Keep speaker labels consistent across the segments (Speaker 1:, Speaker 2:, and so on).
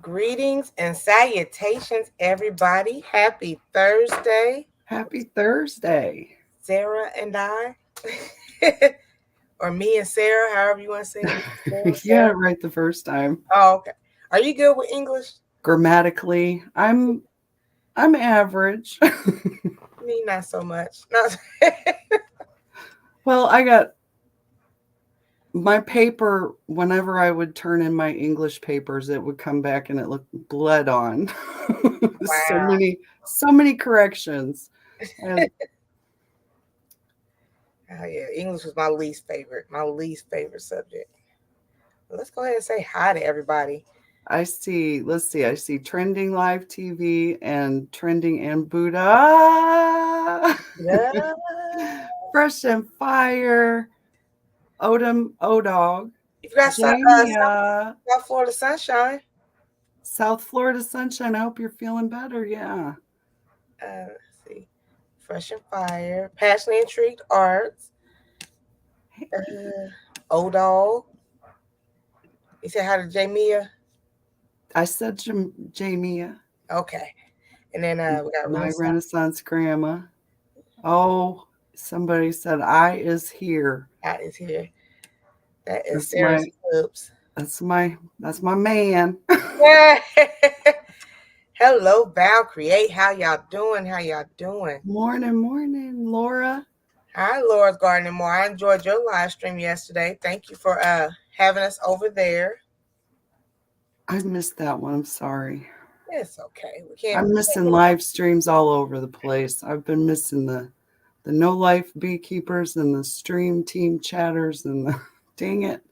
Speaker 1: Greetings and salutations, everybody. Happy Thursday.
Speaker 2: Happy Thursday.
Speaker 1: Sarah and I, or me and Sarah, however you want to say it. Sarah,
Speaker 2: You got
Speaker 1: Sarah.
Speaker 2: it right the first time.
Speaker 1: Oh, okay. Are you good with English?
Speaker 2: Grammatically, I'm average.
Speaker 1: Me, not so much. No.
Speaker 2: Well, I got my paper whenever I would turn in my English papers, it would come back and it looked bled on. so
Speaker 1: Wow.
Speaker 2: many so many corrections. And
Speaker 1: Oh, yeah. English was my least favorite. My least favorite subject. Well, let's go ahead and say hi to everybody.
Speaker 2: let's see, I see trending live TV and trending and Buddha.
Speaker 1: Yeah.
Speaker 2: Fresh and Fire, Odom Odog,
Speaker 1: You've got
Speaker 2: Jamia,
Speaker 1: South Florida sunshine.
Speaker 2: South Florida Sunshine. I hope you're feeling better. Yeah.
Speaker 1: Let's see. Fresh and Fire. Passionately Intrigued Arts. Old Dog. You said hi to Jamia.
Speaker 2: I said Jamia,
Speaker 1: Okay. And then we got
Speaker 2: my
Speaker 1: Renaissance.
Speaker 2: Renaissance grandma. Oh, somebody said I is here.
Speaker 1: That is here. That is
Speaker 2: That's
Speaker 1: Sarah's
Speaker 2: my
Speaker 1: Clips.
Speaker 2: that's my man.
Speaker 1: Hello, Val Create. How y'all doing? How y'all doing?
Speaker 2: Morning, Laura.
Speaker 1: Hi, Laura's Gardening More. I enjoyed your live stream yesterday. Thank you for having us over there.
Speaker 2: I missed that one. I'm sorry.
Speaker 1: It's okay. We can't.
Speaker 2: I'm missing live streams all over the place. I've been missing the no life beekeepers and the stream team chatters and the dang it.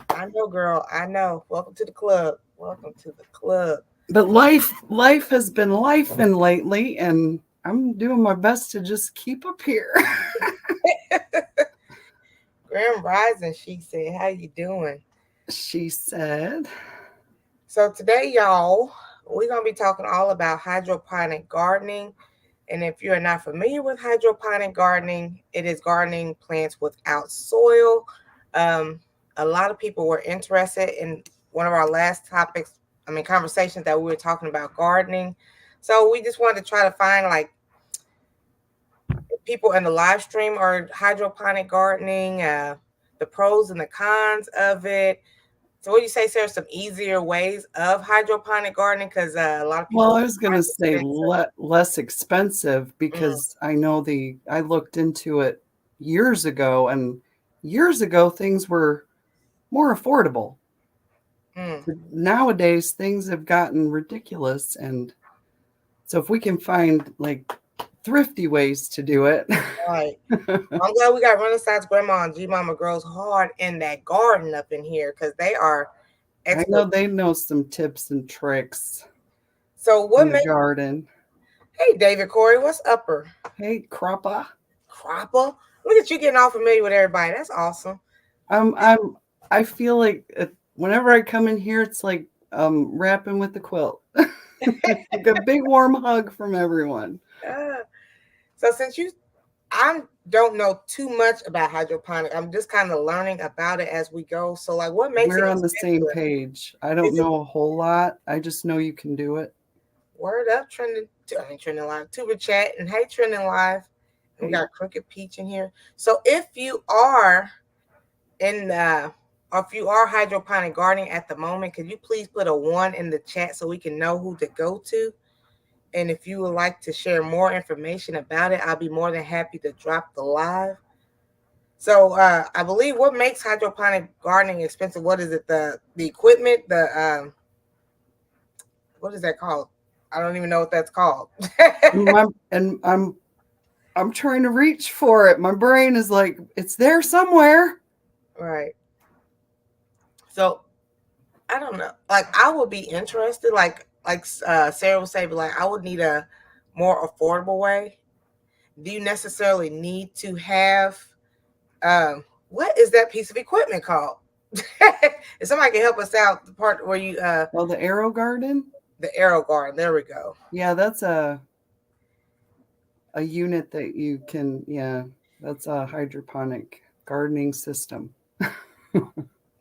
Speaker 1: I know, girl. I know. Welcome to the club. Welcome to the club.
Speaker 2: But life has been lifing lately, and I'm doing my best to just keep up here.
Speaker 1: Grand Rising, she said. How you doing?
Speaker 2: She said,
Speaker 1: So today, y'all, we're gonna be talking all about hydroponic gardening. And if you're not familiar with hydroponic gardening, it is gardening plants without soil. Um, a lot of people were interested in one of our last topics, conversations that we were talking about gardening. So we just wanted to try to find like people in the live stream are hydroponic gardening, the pros and the cons of it. So what do you say, Sarah? Some easier ways of hydroponic gardening because a lot of
Speaker 2: well,
Speaker 1: people
Speaker 2: I was going to say less expensive because I know I looked into it years ago, and years ago things were more affordable. Nowadays things have gotten ridiculous, and so if we can find like thrifty ways to do it.
Speaker 1: Right. I'm glad we got Renaissance Grandma and G Mama Grows Hard in that garden up in here because they are
Speaker 2: I know they know some tips and tricks.
Speaker 1: So what
Speaker 2: in the garden?
Speaker 1: Hey, David Corey, what's upper?
Speaker 2: Hey, Croppa.
Speaker 1: Croppa? Look at you getting all familiar with everybody. That's awesome.
Speaker 2: I feel like whenever I come in here, it's like wrapping with the quilt. Like a big warm hug from everyone.
Speaker 1: So since I don't know too much about hydroponic. I'm just kind of learning about it as we go. So like what makes
Speaker 2: We're on the same page. I don't know a whole lot. I just know you can do it.
Speaker 1: Word up, trending live. Tuber chat and hey, trending live. We got Crooked Peach in here. So if you are or if you are hydroponic gardening at the moment, could you please put a 1 in the chat so we can know who to go to? And if you would like to share more information about it, I'll be more than happy to drop the live. So I believe what makes hydroponic gardening expensive, what is it? The equipment, what is that called? I don't even know what that's called.
Speaker 2: I'm trying to reach for it. My brain is like, it's there somewhere.
Speaker 1: Right. So I don't know. Like I would be interested, like Sarah would say, but like I would need a more affordable way. Do you necessarily need to have what is that piece of equipment called? If somebody can help us out, the part where you
Speaker 2: well, the Arrow Garden?
Speaker 1: The Arrow Garden, there we go.
Speaker 2: Yeah, that's a unit that you can, that's a hydroponic gardening system.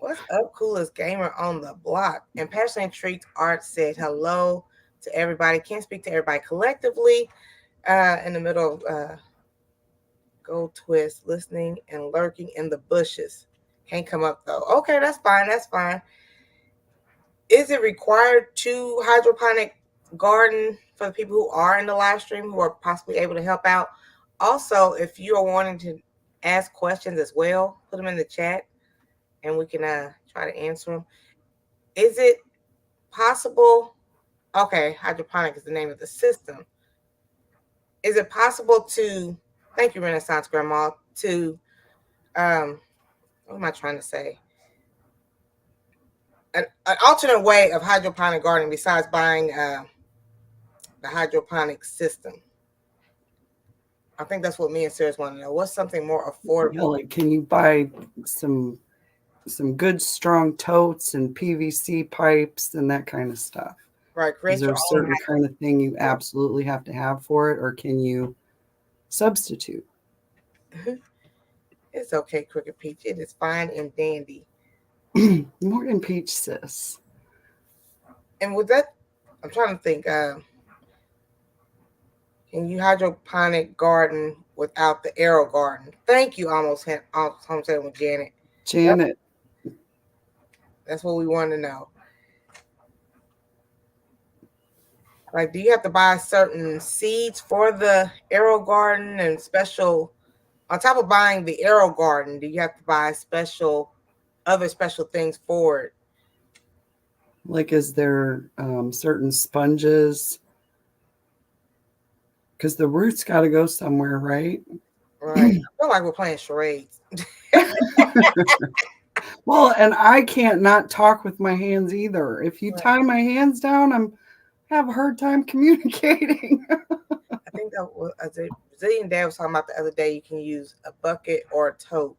Speaker 1: What's up, coolest gamer on the block? And Passionate Intrigued Art said hello to everybody. Can't speak to everybody collectively. In the middle of Gold Twist, listening and lurking in the bushes. Can't come up though. Okay, that's fine. That's fine. Is it required to hydroponic garden for the people who are in the live stream who are possibly able to help out? Also, if you are wanting to ask questions as well, put them in the chat and we can try to answer them. Is it possible? Okay, hydroponic is the name of the system. Is it possible to? Thank you, Renaissance Grandma. To what am I trying to say? An alternate way of hydroponic gardening besides buying the hydroponic system. I think that's what me and Sarah want to know. What's something more affordable?
Speaker 2: Yeah, like, can you buy some good strong totes and PVC pipes and that kind of stuff?
Speaker 1: Right,
Speaker 2: is there a certain kind of thing you absolutely have to have for it, or can you substitute?
Speaker 1: It's okay, Crooked Peach. It is fine and dandy.
Speaker 2: Morgan Peach, sis.
Speaker 1: And with that, I'm trying to think. Can you hydroponic garden without the arrow garden? Thank you, almost home said with Janet.
Speaker 2: Janet.
Speaker 1: That's what we want to know. Like, do you have to buy certain seeds for the arrow garden and special? On top of buying the arrow garden, do you have to buy other special things for it?
Speaker 2: Like, is there certain sponges? Because the roots got to go somewhere, right?
Speaker 1: Right. I feel like we're playing charades.
Speaker 2: Well, and I can't not talk with my hands either. If you tie my hands down, I have a hard time communicating.
Speaker 1: I think that was a Brazilian dad was talking about the other day. You can use a bucket or a tote.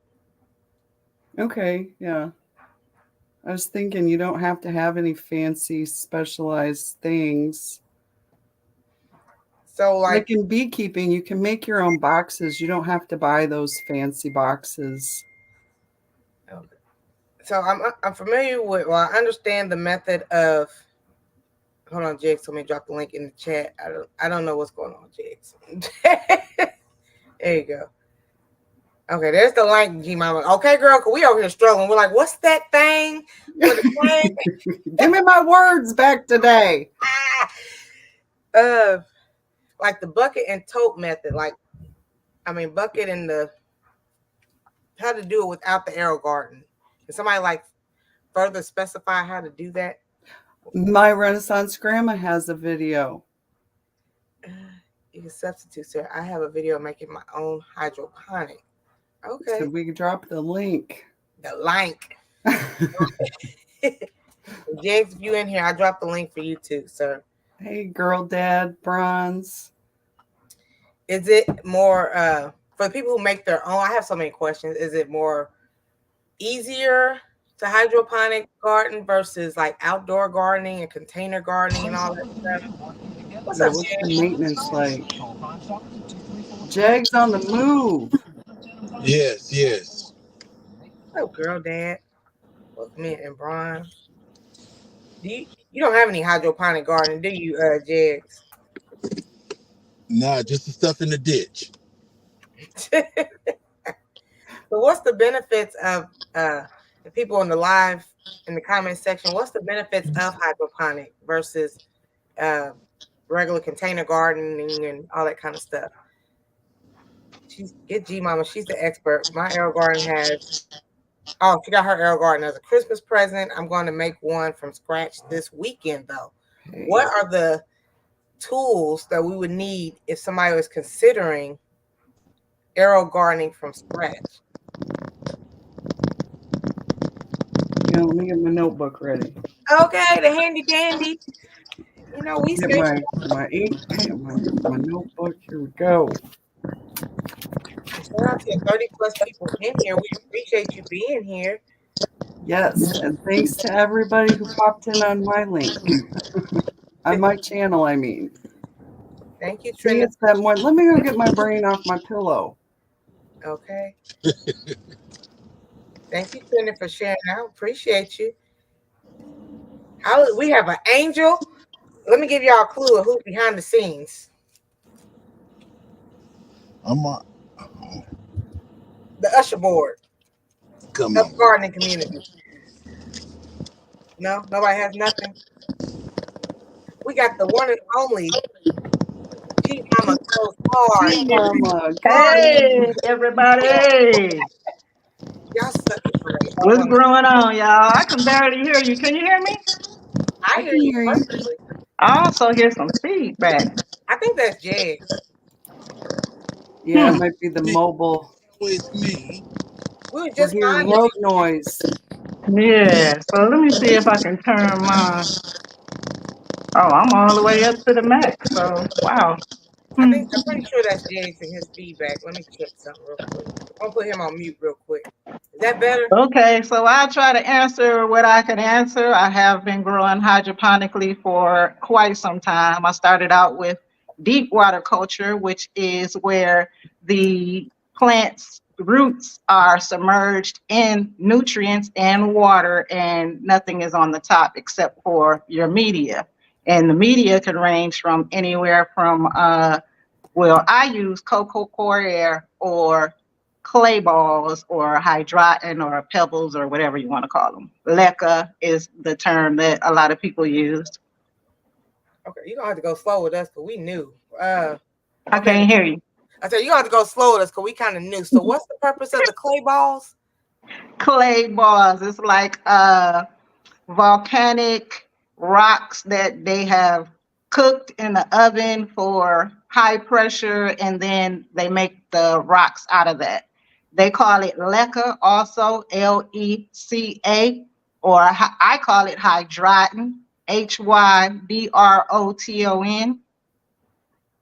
Speaker 2: Okay, yeah. I was thinking you don't have to have any fancy specialized things.
Speaker 1: So like
Speaker 2: in beekeeping, you can make your own boxes. You don't have to buy those fancy boxes.
Speaker 1: Okay. So I'm familiar with. Well, I understand the method of. Hold on, Jigs. Let me drop the link in the chat. I don't know what's going on, Jigs. There you go. Okay, there's the link, G Mama. Okay, girl, we over here struggling. We're like, what's that thing?
Speaker 2: Give me my words back today.
Speaker 1: Like the bucket and tote method. Bucket and how to do it without the arrow garden. Can somebody like further specify how to do that?
Speaker 2: My Renaissance Grandma has a video.
Speaker 1: You can substitute, sir. I have a video making my own hydroponic. Okay.
Speaker 2: So we can drop the link.
Speaker 1: The link. James, if you in here, I dropped the link for you too, sir.
Speaker 2: Hey, girl, dad, bronze.
Speaker 1: Is it more for the people who make their own? I have so many questions. Is it more easier to hydroponic garden versus like outdoor gardening and container gardening and all that stuff? What's
Speaker 2: the maintenance like? Jags on the move.
Speaker 3: Yes.
Speaker 1: Oh, girl, dad. Welcome in, and Brian. You don't have any hydroponic gardening, do you, Jags?
Speaker 3: Nah, just the stuff in the ditch.
Speaker 1: So what's the benefits of the people in the comment section? What's the benefits of hydroponic versus regular container gardening and all that kind of stuff? Get G Mama, she's the expert. My arrow garden she got her arrow garden as a Christmas present. I'm going to make one from scratch this weekend though. Hey. What are the tools that we would need if somebody was considering arrow gardening from scratch?
Speaker 2: Yeah, let me get my notebook ready.
Speaker 1: Okay, the handy dandy. You know, we
Speaker 2: get my ink, my notebook. Here we go.
Speaker 1: Shout out to 30 plus people in here. We appreciate you being here.
Speaker 2: Yes, and thanks to everybody who popped in on my link. On my channel, I mean.
Speaker 1: Thank you,
Speaker 2: Trina. It's that one. Let me go get my brain off my pillow.
Speaker 1: Okay. Thank you, Cindy, for sharing. I appreciate you. We have an angel. Let me give y'all a clue of who's behind the scenes.
Speaker 3: I'm on.
Speaker 1: The usher board
Speaker 3: Come
Speaker 1: of the
Speaker 3: on.
Speaker 1: gardening community. No, nobody has nothing. We got the one and only Chief Mama Goes Hard.
Speaker 2: Gee, Mama, good
Speaker 1: Garden.
Speaker 2: morning.
Speaker 4: Hey, everybody.
Speaker 1: Y'all such a great. Hold
Speaker 4: What's
Speaker 1: on.
Speaker 4: going on, y'all? I can barely hear you. Can you hear me?
Speaker 1: I
Speaker 2: I
Speaker 1: hear
Speaker 2: can
Speaker 1: you
Speaker 2: hear you.
Speaker 1: perfectly.
Speaker 4: I also hear some feedback.
Speaker 1: I think that's Jeg's.
Speaker 2: Yeah, it
Speaker 4: Hmm.
Speaker 2: might be the
Speaker 3: It's
Speaker 2: mobile.
Speaker 3: always me.
Speaker 1: We were
Speaker 2: We're
Speaker 1: just
Speaker 2: hearing
Speaker 1: fine if
Speaker 2: road
Speaker 1: you.
Speaker 2: noise.
Speaker 4: Yeah. So let me see if I can turn my. Oh, I'm all the way up to the max. So, wow.
Speaker 1: I
Speaker 4: Hmm.
Speaker 1: think I'm pretty sure that's Jeg's and his feedback. Let me check something real quick. I'm gonna put him on mute real quick. Is that better?
Speaker 4: Okay, so I'll try to answer what I can answer. I have been growing hydroponically for quite some time. I started out with deep water culture, which is where the plant's roots are submerged in nutrients and water, and nothing is on the top except for your media. And the media can range from anywhere from well, I use cocoa coir or clay balls or hydroton or pebbles or whatever you want to call them. Leca is the term that a lot of people use.
Speaker 1: Okay, you gonna have to go slow with us because we knew.
Speaker 4: I
Speaker 1: Okay,
Speaker 4: can't hear you.
Speaker 1: I said you gonna have to go slow with us because we kind of knew. So what's the purpose of the clay balls?
Speaker 4: Clay balls. It's like volcanic rocks that they have cooked in the oven for high pressure, and then they make the rocks out of that. They call it leca, also Leca, or I call it hydroton, Hydroton.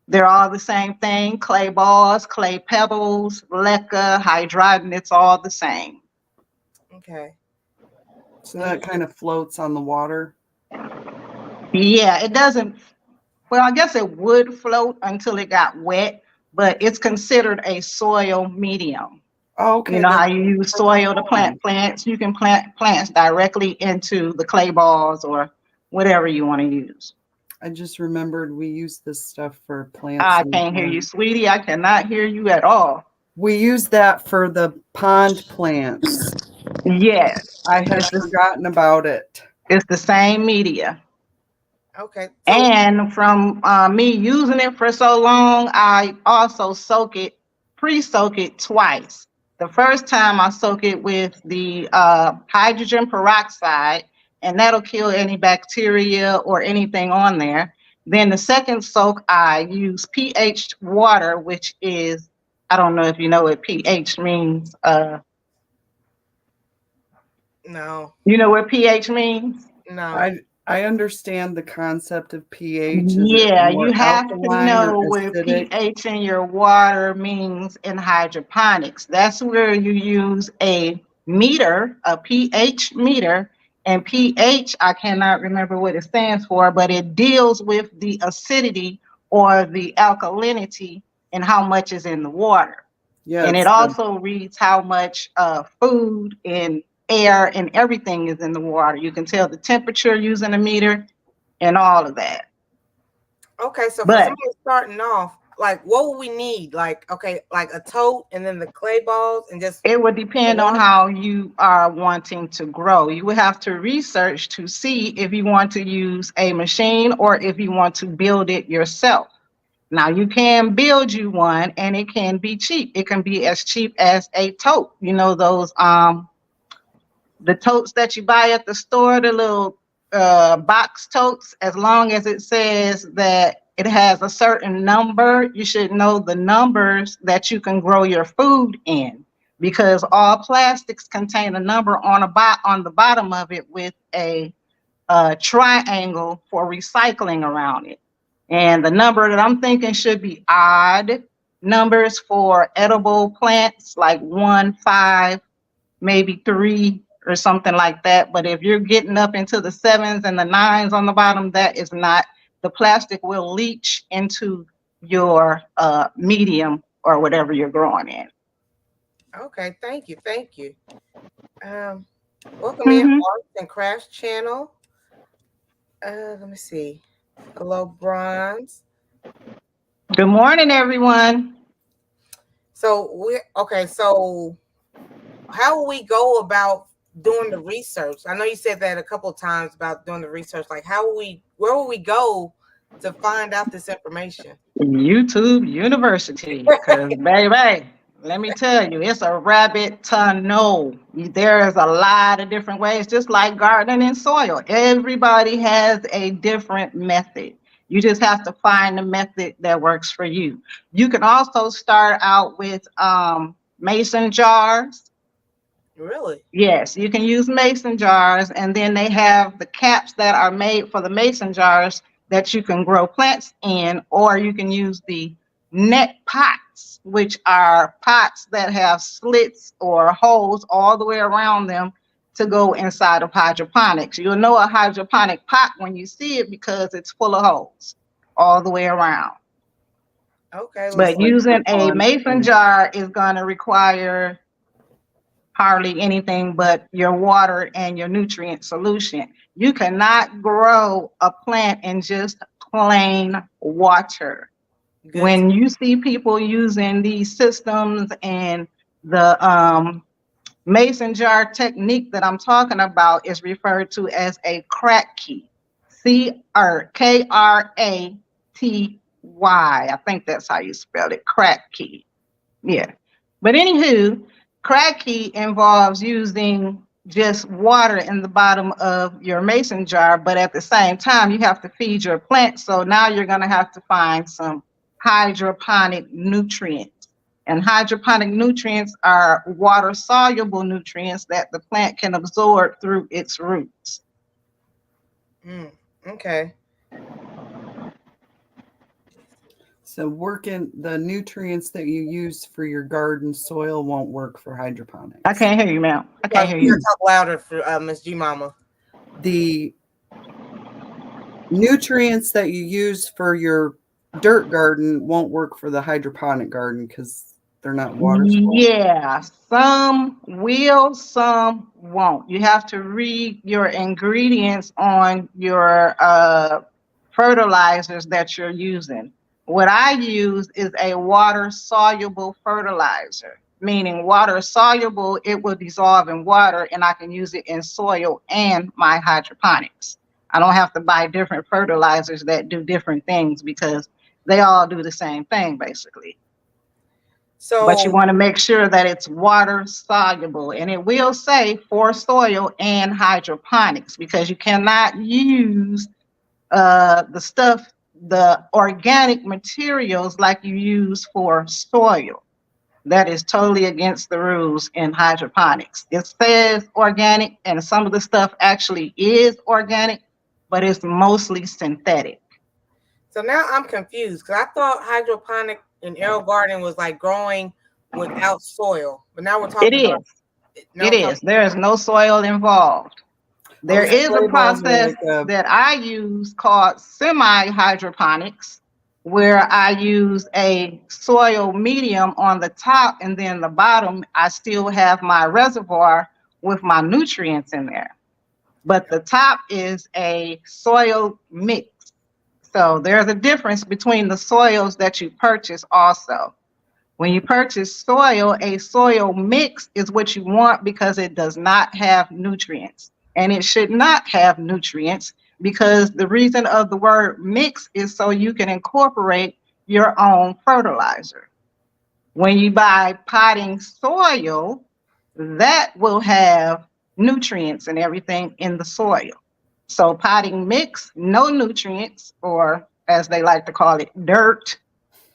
Speaker 4: They're all the same thing: clay balls, clay pebbles, leca, hydroton. It's all the same.
Speaker 1: Okay,
Speaker 2: So
Speaker 1: let me
Speaker 2: that kind of floats on the water.
Speaker 4: Yeah, it doesn't. Well, I guess it would float until it got wet, but it's considered a soil medium.
Speaker 2: Oh,
Speaker 4: You
Speaker 2: okay,
Speaker 4: know how
Speaker 2: that's
Speaker 4: you use
Speaker 2: perfect
Speaker 4: soil to
Speaker 2: then.
Speaker 4: plant plants? You can plant plants directly into the clay balls or whatever you want to use.
Speaker 2: I just remembered we use this stuff for plants.
Speaker 4: I can't hear you, sweetie. I cannot hear you at all.
Speaker 2: We use that for the pond plants.
Speaker 4: Yes,
Speaker 2: I had
Speaker 4: it's the,
Speaker 2: forgotten about it.
Speaker 4: it's the same media.
Speaker 1: okay. So
Speaker 4: And from me using it for so long, I also pre-soak it twice. The first time I soak it with the hydrogen peroxide, and that'll kill any bacteria or anything on there. Then the second soak, I use pH water, which is, I don't know if you know what pH means.
Speaker 1: no,
Speaker 4: You know what pH means?
Speaker 1: no.
Speaker 2: I understand the concept of pH. Is it
Speaker 4: Yeah, you
Speaker 2: more
Speaker 4: have to
Speaker 2: alkaline or
Speaker 4: know what
Speaker 2: acidic?
Speaker 4: pH in your water means in hydroponics. That's where you use a meter, a pH meter, and pH, I cannot remember what it stands for, but it deals with the acidity or the alkalinity and how much is in the water.
Speaker 2: Yeah,
Speaker 4: And it
Speaker 2: it's the
Speaker 4: also reads how much food and air and everything is in the water. You can tell the temperature using a meter and all of that.
Speaker 1: Okay, so for
Speaker 4: But
Speaker 1: somebody starting off, like what would we need? Like, okay, like a tote and then the clay balls and just
Speaker 4: it would depend on
Speaker 1: water.
Speaker 4: how you are wanting to grow. You would have to research to see if you want to use a machine or if you want to build it yourself. Now you can build you one and it can be cheap. It can be as cheap as a tote. You know those the totes that you buy at the store, the little box totes, as long as it says that it has a certain number, you should know the numbers that you can grow your food in, because all plastics contain a number on the bottom of it with a triangle for recycling around it. And the number that I'm thinking should be odd numbers for edible plants, like 1, 5, maybe 3 or something like that. But if you're getting up into the 7s and the 9s on the bottom, that is not, the plastic will leach into your medium or whatever you're growing in.
Speaker 1: Okay, thank you, thank you. Um, welcome in
Speaker 4: Hmm.
Speaker 1: Arts and Crafts channel. Let me see. Hello, Bronze.
Speaker 4: Good morning, everyone.
Speaker 1: So we okay. So how will we go about doing the research? I know you said that a couple of times about doing the research. Like, where will we go to find out this information?
Speaker 4: YouTube University, because baby, let me tell you, it's a rabbit tunnel. There is a lot of different ways, just like gardening and soil. Everybody has a different method. You just have to find the method that works for you. You can also start out with mason jars.
Speaker 1: Really?
Speaker 4: Yes, you can use mason jars, and then they have the caps that are made for the mason jars that you can grow plants in, or you can use the net pots, which are pots that have slits or holes all the way around them to go inside of hydroponics. You'll know a hydroponic pot when you see it because it's full of holes all the way around.
Speaker 1: Okay, let's
Speaker 4: But
Speaker 1: see.
Speaker 2: Like
Speaker 4: using a
Speaker 2: on,
Speaker 4: mason jar is going to require hardly anything but your water and your nutrient solution. You cannot grow a plant in just plain water.
Speaker 1: Good.
Speaker 4: When you see people using these systems and the mason jar technique that I'm talking about is referred to as a crack key. Kraty. I think that's how you spell it. Crack key. Yeah. But anywho, cracky involves using just water in the bottom of your mason jar, but at the same time, you have to feed your plant. So now you're going to have to find some hydroponic nutrients. And hydroponic nutrients are water soluble nutrients that the plant can absorb through its roots.
Speaker 1: Okay.
Speaker 2: so working the nutrients that you use for your garden soil won't work for
Speaker 4: I
Speaker 2: hydroponics.
Speaker 4: can't hear you, ma'am. I can't hear
Speaker 1: You gotta
Speaker 4: you.
Speaker 1: talk louder for Miss G Mama.
Speaker 2: The nutrients that you use for your dirt garden won't work for the hydroponic garden because they're not water soluble.
Speaker 4: Yeah, some will, some won't. You have to read your ingredients on your fertilizers that you're using. What I use is a water soluble fertilizer, meaning water soluble, it will dissolve in water and I can use it in soil and my hydroponics. I don't have to buy different fertilizers that do different things because they all do the same thing basically, but you
Speaker 1: So
Speaker 4: want to make sure that it's water soluble, and it will say for soil and hydroponics because you cannot use the organic materials like you use for soil. That is totally against the rules in hydroponics. It says organic, and some of the stuff actually is organic, but it's mostly synthetic.
Speaker 1: so now I'm confused because I thought hydroponic and air garden was like growing without soil, but now we're
Speaker 4: It
Speaker 1: talking about
Speaker 4: is.
Speaker 1: now
Speaker 4: It
Speaker 1: we're talking.
Speaker 4: is. There is no soil involved. There
Speaker 2: Just
Speaker 4: is a
Speaker 2: put them on there
Speaker 4: process
Speaker 2: like a
Speaker 4: that I use called semi-hydroponics, where I use a soil medium on the top and then the bottom, I still have my reservoir with my nutrients in there. But the top is a soil mix. So there's a difference between the soils that you purchase also. When you purchase soil, a soil mix is what you want because it does not have nutrients. And it should not have nutrients because the reason of the word mix is so you can incorporate your own fertilizer. When you buy potting soil, that will have nutrients and everything in the soil. So potting mix, no nutrients, or as they like to call it, dirt,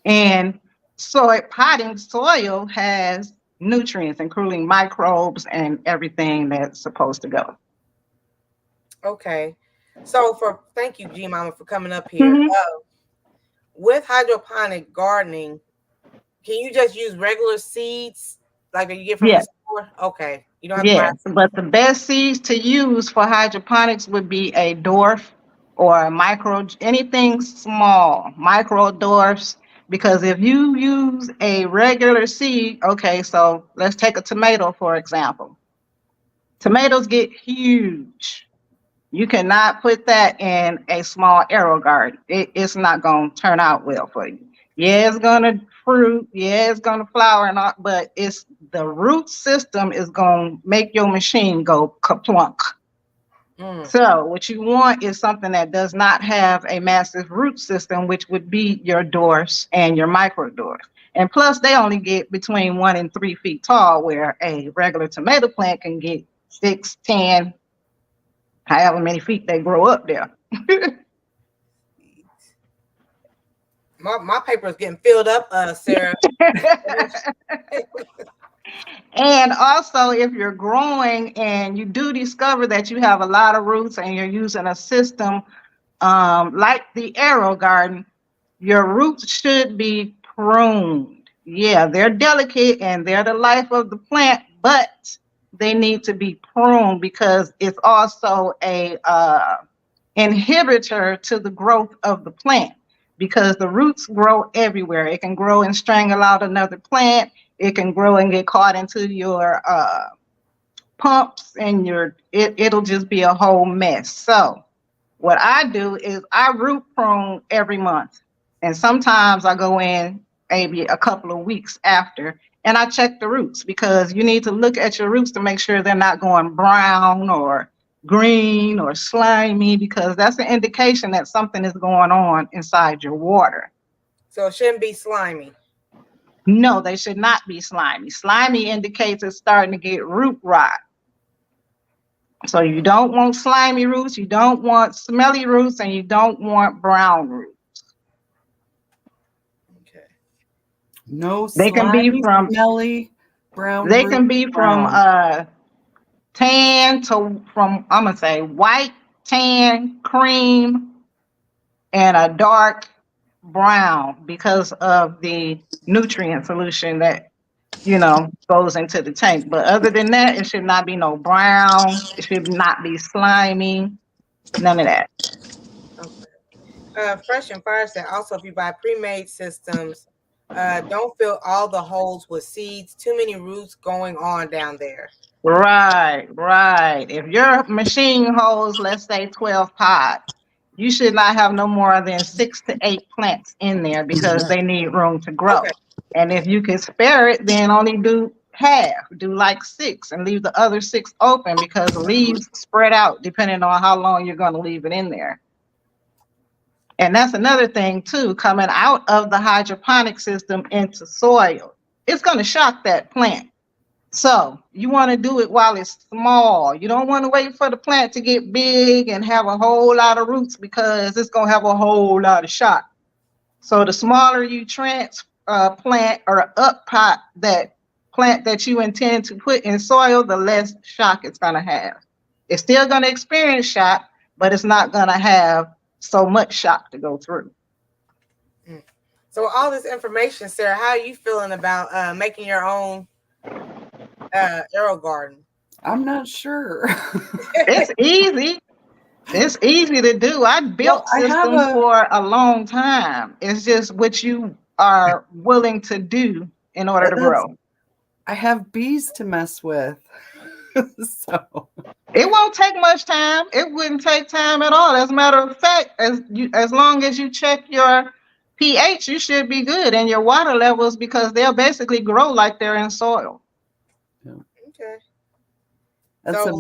Speaker 4: and soil potting soil has nutrients, including microbes and everything that's supposed to go.
Speaker 1: Okay. So for thank you, G Mama, for coming up here.
Speaker 4: Mhm.
Speaker 1: With hydroponic gardening, can you just use regular seeds like that you get from the
Speaker 4: Yes,
Speaker 1: store? Okay. You don't have to buy.
Speaker 4: yes. But the best seeds to use for hydroponics would be a dwarf or a micro, anything small, micro dwarfs. Because if you use a regular seed, okay, so let's take a tomato for example. Tomatoes get huge. You cannot put that in a small arrow garden. It's not going to turn out well for you. Yeah, it's going to fruit. Yeah, it's going to flower and all, but it's the root system is going to make your machine go kaplunk. So what you want is something that does not have a massive root system, which would be your dwarfs and your micro dwarfs. And plus, they only get between 1 and 3 feet tall, where a regular tomato plant can get 6, 10, however many feet they grow up there.
Speaker 1: My paper is getting filled up, Sarah.
Speaker 4: And also, if you're growing and you do discover that you have a lot of roots and you're using a system like the arrow garden, your roots should be pruned. Yeah, they're delicate and they're the life of the plant, but they need to be pruned because it's also a inhibitor to the growth of the plant, because the roots grow everywhere. It can grow and strangle out another plant. It can grow and get caught into your pumps, and it'll just be a whole mess. So what I do is I root prune every month, and sometimes I go in maybe a couple of weeks after, and I check the roots, because you need to look at your roots to make sure they're not going brown or green or slimy, because that's an indication that something is going on inside your water.
Speaker 1: So it shouldn't be slimy.
Speaker 4: No, they should not be slimy. Slimy indicates it's starting to get root rot. So you don't want slimy roots, you don't want smelly roots, and you don't want brown roots.
Speaker 2: Okay. No
Speaker 4: they can be from
Speaker 2: smelly brown.
Speaker 4: They can be from tan to I'm gonna say white, tan, cream, and a dark brown, because of the nutrient solution that goes into the tank. But other than that, it should not be no brown. It should not be slimy. None of that.
Speaker 1: Okay. Fresh and Fire said also, if you buy pre-made systems, don't fill all the holes with seeds. Too many roots going on down there.
Speaker 4: Right. If your machine holds, let's say 12 pods, you should not have no more than 6 to 8 plants in there, because they need room to grow. Okay. And if you can spare it, then only do half, do like 6, and leave the other 6 open, because the leaves spread out depending on how long you're going to leave it in there. And that's another thing too, coming out of the hydroponic system into soil, it's going to shock that plant. So you want to do it while it's small. You don't want to wait for the plant to get big and have a whole lot of roots, because it's going to have a whole lot of shock. So the smaller you transplant or up pot that plant that you intend to put in soil, the less shock it's going to have. It's still going to experience shock, but it's not going to have so much shock to go through.
Speaker 1: So all this information, Sarah, how are you feeling about making your own arrow garden?
Speaker 2: I'm not sure.
Speaker 4: It's easy. It's easy to do. I built systems for a long time. It's just what you are willing to do in order to grow.
Speaker 2: I have bees to mess with. So
Speaker 4: it won't take much time. It wouldn't take time at all. As a matter of fact, as long as you check your pH, you should be good, and your water levels, because they'll basically grow like they're in soil.
Speaker 2: Yeah.
Speaker 1: Okay.
Speaker 2: That's so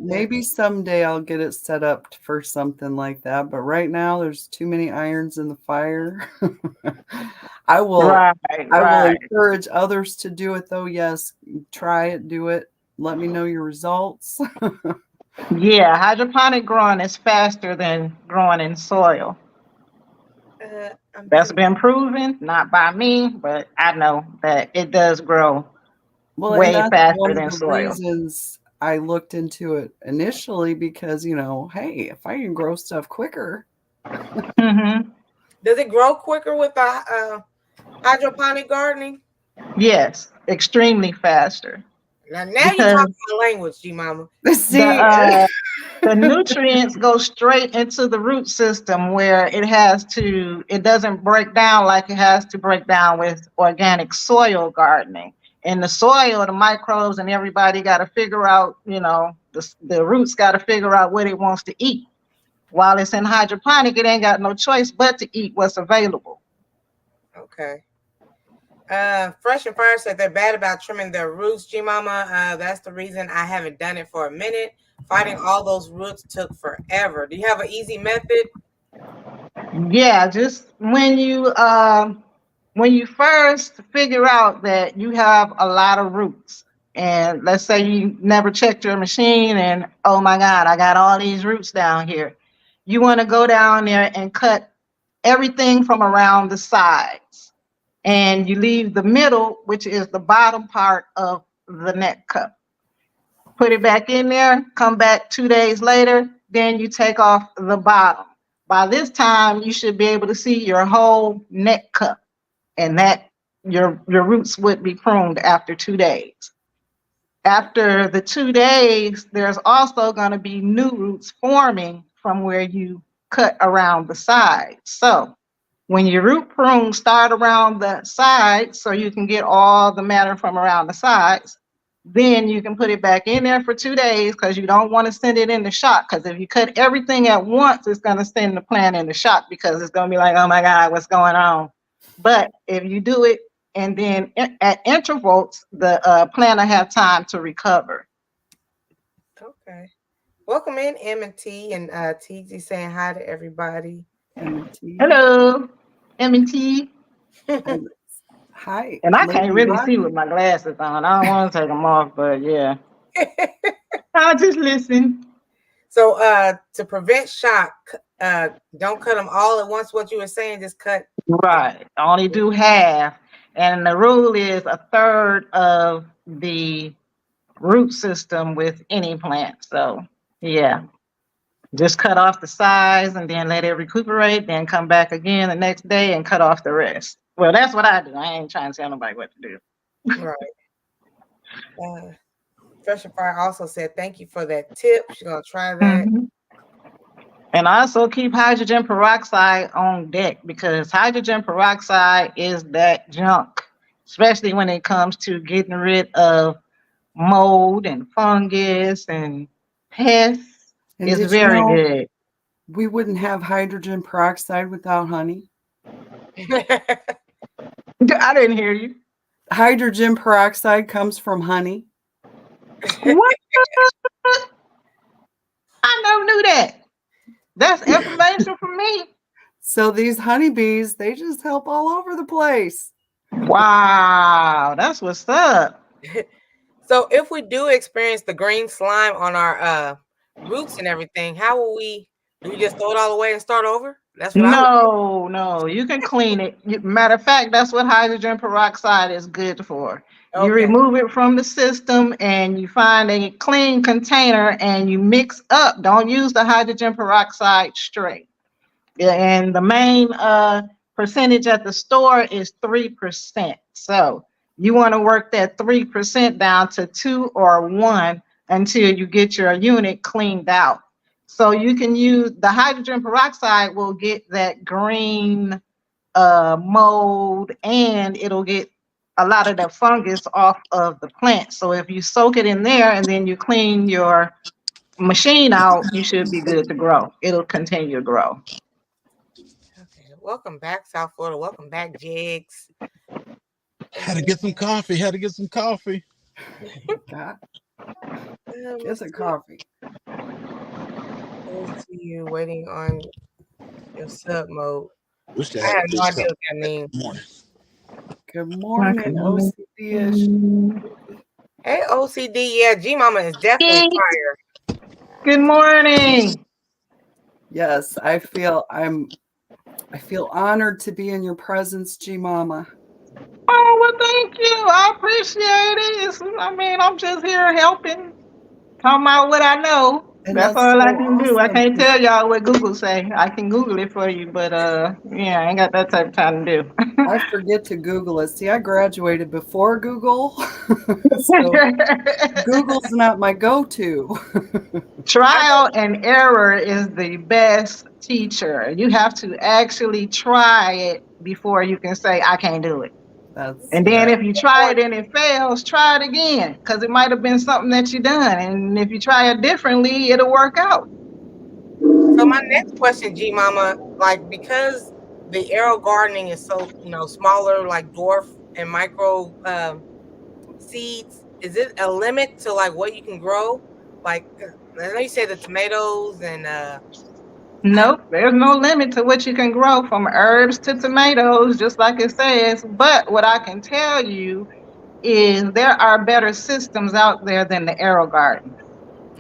Speaker 2: maybe someday I'll get it set up for something like that. But right now, there's too many irons in the fire. I will encourage others to do it, though. Yes, try it, do it. Let me know your results.
Speaker 4: Yeah, hydroponic growing is faster than growing in soil. That's been proven, not by me, but I know that it does grow way faster than soil.
Speaker 2: Reasons I looked into it initially, because hey, if I can grow stuff quicker.
Speaker 4: Mm-hmm.
Speaker 1: Does it grow quicker with hydroponic gardening?
Speaker 4: Yes, extremely faster.
Speaker 1: Now you're talking my language, G Mama.
Speaker 4: The nutrients go straight into the root system, where it doesn't break down like it has to break down with organic soil gardening. In the soil, the microbes and everybody got to figure out, The roots got to figure out what it wants to eat. While it's in hydroponic, it ain't got no choice but to eat what's available.
Speaker 1: Okay. Fresh and Fire said they're bad about trimming their roots, G Mama. That's the reason I haven't done it for a minute. Finding all those roots took forever. Do you have an easy method?
Speaker 4: Yeah, just when you first figure out that you have a lot of roots, and let's say you never checked your machine and, oh my God, I got all these roots down here. You want to go down there and cut everything from around the sides. And you leave the middle, which is the bottom part of the net cup. Put it back in there, come back 2 days later, then you take off the bottom. By this time, you should be able to see your whole net cup, and that your roots would be pruned after 2 days. After the 2 days, there's also going to be new roots forming from where you cut around the sides. So when your root prunes start around the sides, so you can get all the matter from around the sides, then you can put it back in there for 2 days, because you don't want to send it into shock. Because if you cut everything at once, it's going to send the plant into shock, because it's going to be like, oh my God, what's going on? But if you do it and then at intervals, the plant will have time to recover.
Speaker 1: Okay. Welcome in, M&T, and TG saying hi to everybody.
Speaker 2: M&T.
Speaker 4: Hello, M&T.
Speaker 2: Hi.
Speaker 4: And I can't really see with my glasses on. I don't want to take them off, but yeah. I'll just listen.
Speaker 1: So to prevent shock, don't cut them all at once. What you were saying, just cut.
Speaker 4: Right. Only do half. And the rule is 1/3 of the root system with any plant. So yeah. Just cut off the sides and then let it recuperate, then come back again the next day and cut off the rest. Well, that's what I do. I ain't trying to tell nobody what to do.
Speaker 1: Right. Fresh and Fire also said, thank you for that tip. She's going to try that.
Speaker 4: Mm-hmm. And also keep hydrogen peroxide on deck, because hydrogen peroxide is that junk, especially when it comes to getting rid of mold and fungus and pests.
Speaker 2: And
Speaker 4: it's very good.
Speaker 2: We wouldn't have hydrogen peroxide without honey.
Speaker 4: I didn't hear you.
Speaker 2: Hydrogen peroxide comes from honey.
Speaker 4: What? I never knew that. That's information for me.
Speaker 2: So these honeybees, they just help all over the place.
Speaker 4: Wow, that's what's up.
Speaker 1: So if we do experience the green slime on our roots and everything, how will we? Do we just throw it all away and start over? That's what
Speaker 4: No, you can clean it. Matter of fact, that's what hydrogen peroxide is good for. Okay. You remove it from the system and you find a clean container and you mix up. Don't use the hydrogen peroxide straight. And the main percentage at the store is 3%. So you want to work that 3% down to 2 or 1 until you get your unit cleaned out. So you can use the hydrogen peroxide will get that green mold, and it'll get a lot of the fungus off of the plant. So if you soak it in there and then you clean your machine out, you should be good to grow. It'll continue to grow.
Speaker 1: Okay. Welcome back, South Florida. Welcome back, Jigs.
Speaker 3: Had to get some coffee.
Speaker 2: Get some coffee.
Speaker 1: Let's see you waiting on your sub mode.
Speaker 3: I
Speaker 1: have no idea what that means.
Speaker 2: Good morning, OCD-ish.
Speaker 1: Hey, OCD. Yeah, G Mama is definitely fire.
Speaker 4: Good morning.
Speaker 2: Yes, I feel honored to be in your presence, G Mama.
Speaker 4: Oh, well, thank you. I appreciate it. I'm just here helping, talking about what I know. And that's all I can do. I can't tell y'all what Google say. I can Google it for you, but yeah, I ain't got that type of time to do.
Speaker 2: I forget to Google it. See, I graduated before Google, so Google's not my go-to.
Speaker 4: Trial and error is the best teacher. You have to actually try it before you can say, I can't do it. And then if you try it and it fails, try it again, because it might have been something that you done. And if you try it differently, it'll work out.
Speaker 1: So my next question, G Mama, like, because the aerial gardening is so, smaller, like dwarf and micro seeds, is it a limit to like what you can grow? Like, I know you said the tomatoes and
Speaker 4: Nope, there's no limit to what you can grow, from herbs to tomatoes, just like it says. But what I can tell you is there are better systems out there than the Aero Garden.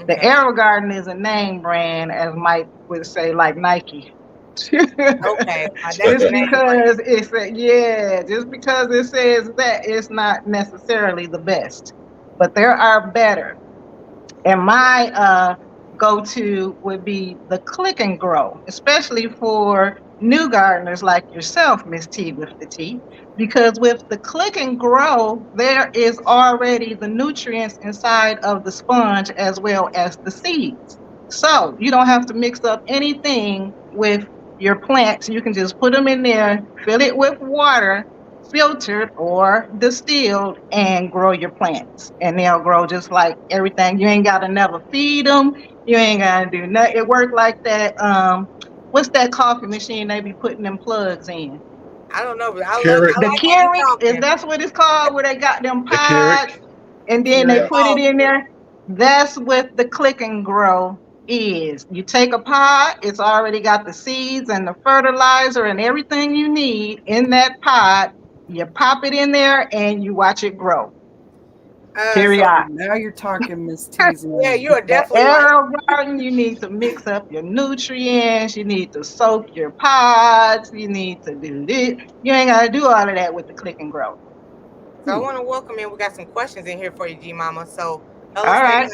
Speaker 1: okay.
Speaker 4: The Aero Garden is a name brand, as Mike would say, like Nike.
Speaker 1: Okay,
Speaker 4: just because just because it says that, it's not necessarily the best, but there are better. And my go-to would be the Click and Grow, especially for new gardeners like yourself, Miss T with the T, because with the Click and Grow, there is already the nutrients inside of the sponge as well as the seeds. So you don't have to mix up anything with your plants. You can just put them in there, fill it with water, filtered or distilled, and grow your plants. And they'll grow just like everything. You ain't got to never feed them. You ain't got to do nothing. It worked like that. What's that coffee machine they be putting them plugs in?
Speaker 1: I don't know, but
Speaker 4: the Keurig, is that's what it's called, where they got them pods and then they put it in there. That's what the Click and Grow is. You take a pod, it's already got the seeds and the fertilizer and everything you need in that pod. You pop it in there and you watch it grow.
Speaker 2: So now you're talking, Miss T's.
Speaker 1: Yeah, you are definitely
Speaker 4: Aero garden. You need to mix up your nutrients. You need to soak your pods. You need to do this. You ain't got to do all of that with the Click and Grow.
Speaker 1: So I want to welcome in. We got some questions in here for you, G Mama. So hello,
Speaker 4: all right.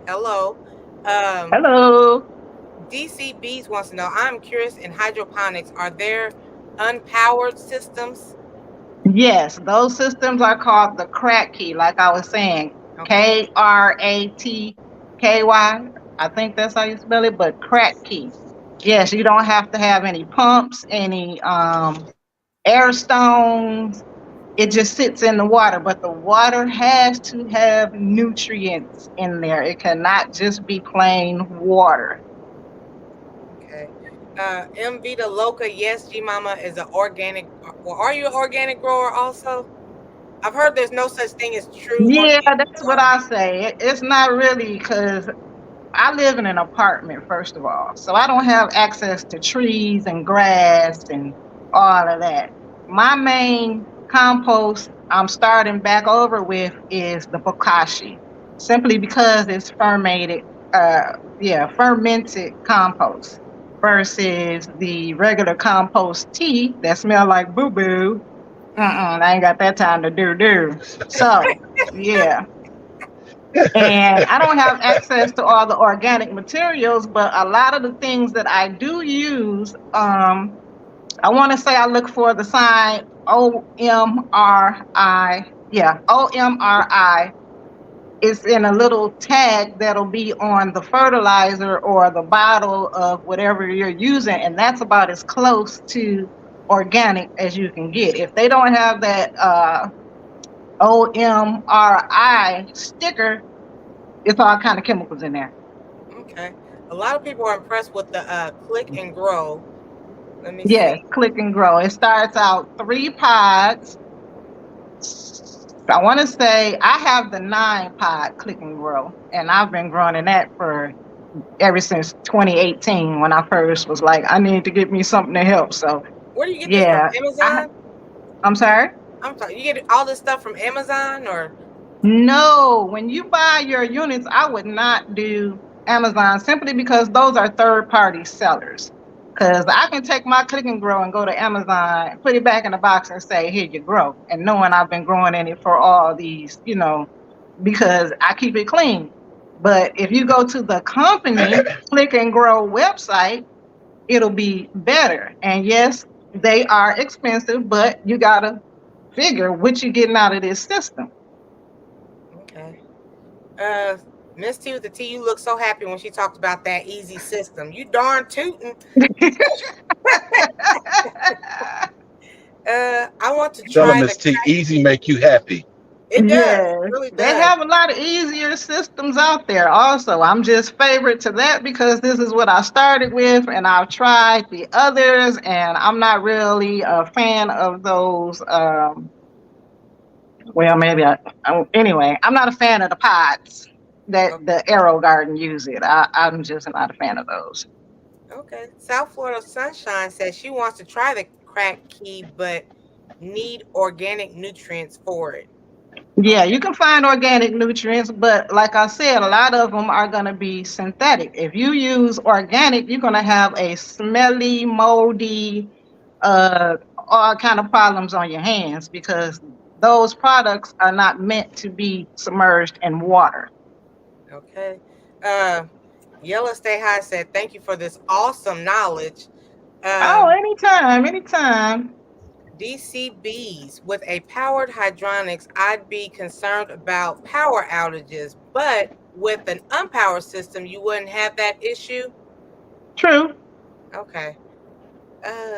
Speaker 1: Hello.
Speaker 4: Hello.
Speaker 1: DC Bees wants to know, I'm curious, in hydroponics, are there unpowered systems?
Speaker 4: Yes, those systems are called the crack key, like I was saying. Okay. KRATKY. I think that's how you spell it, but crack key. Yes, you don't have to have any pumps, any air stones. It just sits in the water, but the water has to have nutrients in there. It cannot just be plain water.
Speaker 1: Okay. M Vita Loca, yes, G Mama is an organic. Well, are you an organic grower also? I've heard there's no such thing as true.
Speaker 4: Yeah, that's what I say. It's not really, because I live in an apartment, first of all, so I don't have access to trees and grass and all of that. My main compost I'm starting back over with is the bokashi, simply because it's fermented compost versus the regular compost tea that smell like boo-boo. I ain't got that time to do. So, yeah. And I don't have access to all the organic materials, but a lot of the things that I do use, I want to say I look for the sign OMRI. Yeah, OMRI. It's in a little tag that'll be on the fertilizer or the bottle of whatever you're using, and that's about as close to organic as you can get. If they don't have that OMRI sticker, it's all kind of chemicals in there.
Speaker 1: Okay. A lot of people are impressed with the Click and Grow. Let me
Speaker 4: see. Click and Grow. It starts out 3 pods. I want to say I have the 9-pod Click and Grow, and I've been growing in that for ever since 2018, when I first was like, I need to get me something to help. So
Speaker 1: where do you get this from? Amazon?
Speaker 4: I'm sorry?
Speaker 1: I'm sorry. You get all this stuff from Amazon or?
Speaker 4: No, when you buy your units, I would not do Amazon, simply because those are third-party sellers. Because I can take my Click and Grow and go to Amazon, put it back in the box and say, here you grow. And knowing I've been growing in it for all these, because I keep it clean. But if you go to the company Click and Grow website, it'll be better. And yes, they are expensive, but you got to figure what you're getting out of this system.
Speaker 1: Okay. Miss T with the T, you look so happy when she talked about that easy system. You darn tootin'. I want to
Speaker 3: Tell them
Speaker 1: try the
Speaker 3: it's too easy, make you happy.
Speaker 1: it does. It
Speaker 4: Yes,
Speaker 1: really
Speaker 4: they
Speaker 1: does.
Speaker 4: have a lot of easier systems out there also. I'm just favorite to that because this is what I started with and I've tried the others and I'm not really a fan of those well maybe anyway, I'm not a fan of the pods that
Speaker 1: Okay.
Speaker 4: the Aero Garden use it. I'm just not a fan of those.
Speaker 1: Okay. South Florida Sunshine says she wants to try the crack key, but need organic nutrients for it.
Speaker 4: Yeah,
Speaker 1: Okay.
Speaker 4: you can find organic nutrients, but like I said, a lot of them are going to be synthetic. If you use organic, you're going to have a smelly, moldy, all kind of problems on your hands because those products are not meant to be submerged in water.
Speaker 1: Okay. Uh, Yellow Stay High said, "Thank you for this awesome knowledge."
Speaker 4: Oh,
Speaker 1: Um,
Speaker 4: anytime, anytime.
Speaker 1: DCBs with a powered hydronics, I'd be concerned about power outages, but with an unpowered system, you wouldn't have that issue.
Speaker 4: True.
Speaker 1: Okay.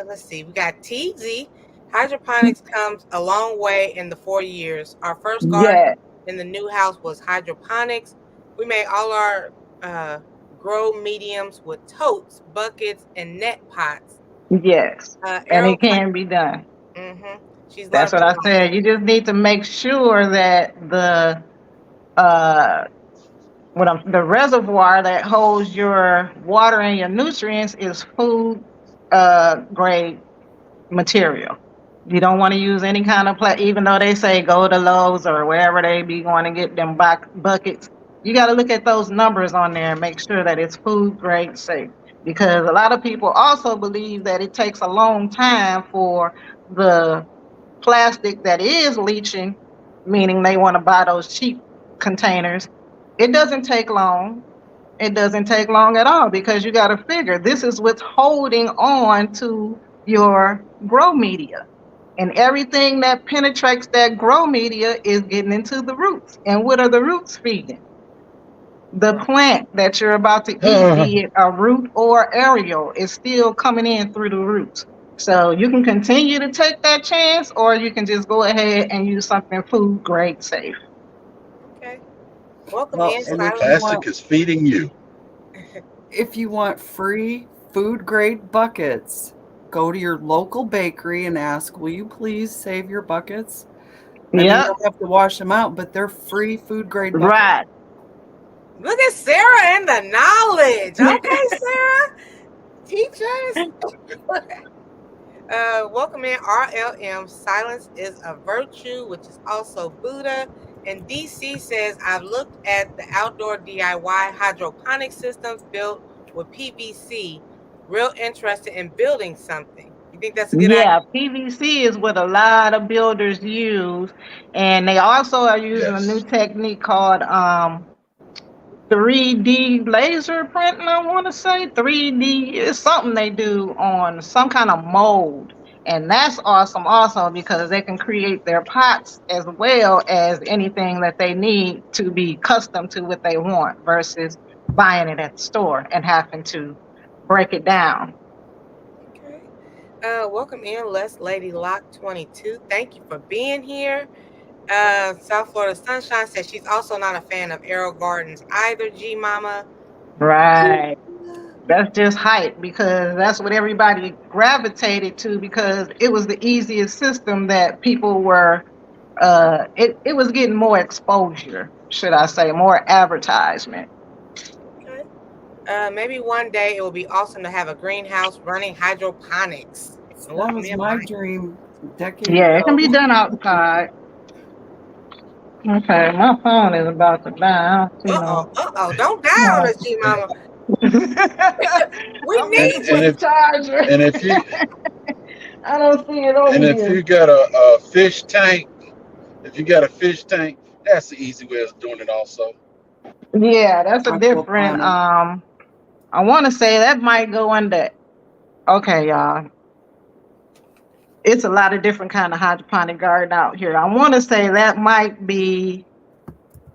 Speaker 1: Let's see. We got TZ. Hydroponics comes a long way in the 4 years. Our first garden
Speaker 4: Yeah,
Speaker 1: in the new house was hydroponics. We made all our uh, grow mediums with totes, buckets, and net pots.
Speaker 4: yes. And
Speaker 1: Arrow.
Speaker 4: it can be done.
Speaker 1: She's
Speaker 4: That's
Speaker 1: loved
Speaker 4: what
Speaker 1: it a
Speaker 4: I
Speaker 1: lot.
Speaker 4: said. You just need to make sure that uh the reservoir that holds your water and your nutrients is food grade material. You don't want to use any kind of even though they say go to Lowe's or wherever they be going to get them buckets. You got to look at those numbers on there and make sure that it's food grade safe. Because a lot of people also believe that it takes a long time for the plastic that is leaching, meaning they want to buy those cheap containers. It doesn't take long. It doesn't take long at all because you got to figure this is what's holding on to your grow media. And everything that penetrates that grow media is getting into the roots. And what are the roots feeding? The plant that you're about to eat, be it a root or aerial, is still coming in through the roots. So you can continue to take that chance, or you can just go ahead and use something food grade safe.
Speaker 1: Okay. Welcome
Speaker 2: Well,
Speaker 1: in,
Speaker 2: and
Speaker 3: Plastic is feeding you.
Speaker 2: if you want free food grade buckets, go to your local bakery and ask, will you please save your buckets? I mean,
Speaker 4: Yeah,
Speaker 2: you'll have to wash them out, but they're free food grade buckets.
Speaker 4: right.
Speaker 1: Look at Sarah and the knowledge. Okay, Sarah, teach us. Welcome in, RLM. Silence is a virtue, which is also Buddha. And DC says, I've looked at the outdoor DIY hydroponic systems built with PVC. Real interested in building something. You think that's a good idea?
Speaker 4: Yeah, PVC is what a lot of builders use, and they also are using a new
Speaker 3: Yes.
Speaker 4: technique called 3D laser printing. I want to say 3D is something they do on some kind of mold, and that's awesome also because they can create their pots as well as anything that they need to be custom to what they want versus buying it at the store and having to break it down.
Speaker 1: Okay. Welcome in, Les Lady Lock 22. Thank you for being here. South Florida Sunshine says she's also not a fan of Arrow Gardens either, G Mama.
Speaker 4: Right. That's just hype because that's what everybody gravitated to because it was the easiest system that people were it was getting more exposure, should I say, more advertisement.
Speaker 1: Okay. Maybe one day it will be awesome to have a greenhouse running hydroponics.
Speaker 2: That was my dream a decade
Speaker 4: Yeah, it can
Speaker 2: ago.
Speaker 4: be done outside. Okay, my phone is about to die. I
Speaker 1: Don't die on us, G Mama.
Speaker 4: don't see no.
Speaker 1: We
Speaker 4: I'm
Speaker 1: need
Speaker 4: looking for
Speaker 1: you.
Speaker 4: the charger.
Speaker 3: And if you
Speaker 4: I don't see it over
Speaker 3: and if
Speaker 4: here.
Speaker 3: you got a fish tank, if you got a fish tank, that's the easy way of doing it also.
Speaker 4: Yeah, that's a different
Speaker 2: Aquaponic.
Speaker 4: I want to say that might go under. Okay, y'all. It's a lot of different kind of hydroponic garden out here. I want to say that might be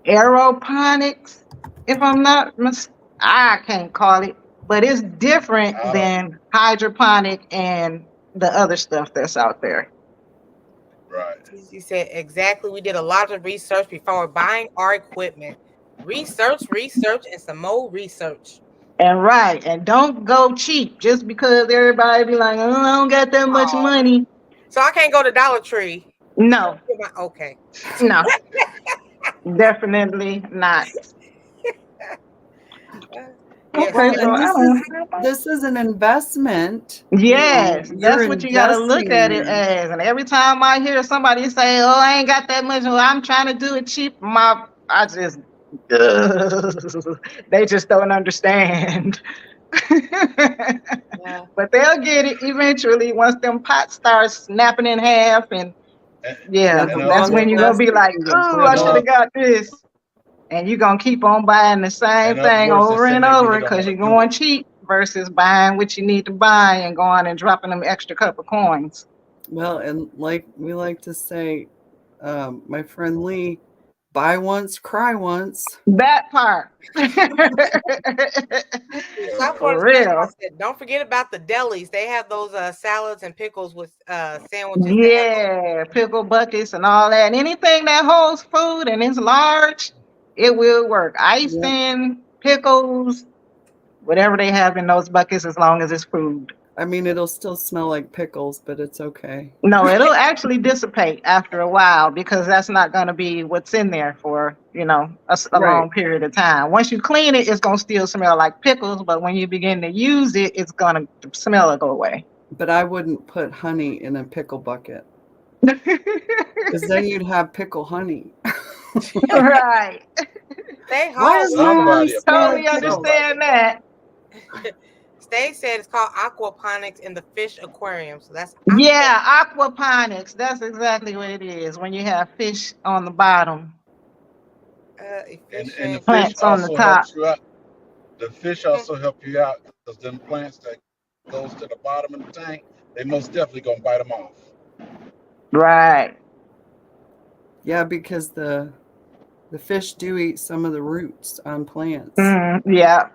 Speaker 4: aeroponics, if I'm not I can't call it, but it's different
Speaker 3: I don't
Speaker 4: than hydroponic and the other stuff that's out there.
Speaker 3: Right.
Speaker 1: She said, exactly. We did a lot of research before buying our equipment. Research, and some more research.
Speaker 4: And right. And don't go cheap just because everybody be like, oh, I don't got that much money.
Speaker 1: So I can't go to Dollar Tree.
Speaker 4: No.
Speaker 1: Okay.
Speaker 4: No. Definitely not.
Speaker 1: Yeah,
Speaker 2: Well,
Speaker 1: so
Speaker 2: and this is an investment.
Speaker 4: Yes,
Speaker 2: You know,
Speaker 4: that's what you got to look at it as. And every time I hear somebody say, "Oh, I ain't got that much," or "I'm trying to do it cheap," I just they just don't understand.
Speaker 1: yeah.
Speaker 4: But they'll get it eventually once them pots start snapping in half, and
Speaker 2: Yeah,
Speaker 4: that's when you're gonna be like, "Oh, I should have got this." And you're going to keep on buying the same thing over and over because you're going cheap versus buying what you need to buy and going and dropping them extra couple coins.
Speaker 2: Well, and like we like to say, my friend Lee, buy once, cry once.
Speaker 4: That part. For real.
Speaker 1: Don't forget about the delis. They have those salads and pickles with sandwiches.
Speaker 4: Yeah, pickle buckets and all that. And anything that holds food and is large, it will work. Icing, pickles, whatever they have in those buckets, as long as it's food.
Speaker 2: I mean, it'll still smell like pickles, but it's okay.
Speaker 4: No, it'll actually dissipate after a while because that's not going to be what's in there for, a long period of time. Once you clean it, it's going to still smell like pickles, but when you begin to use it, it's going to smell will go away.
Speaker 2: But I wouldn't put honey in a pickle bucket because then you'd have pickle honey.
Speaker 4: Right.
Speaker 1: They
Speaker 4: totally understand that.
Speaker 1: They said it's called aquaponics in the fish aquarium. So that's
Speaker 4: aquaponics. That's exactly what it is. When you have fish on the bottom,
Speaker 3: and the
Speaker 4: plants
Speaker 3: fish
Speaker 4: on the top.
Speaker 3: The fish also help you out because them plants that goes to the bottom of the tank, they most definitely gonna bite them off.
Speaker 4: Right.
Speaker 2: Yeah, because the fish do eat some of the roots on plants.
Speaker 4: Yeah.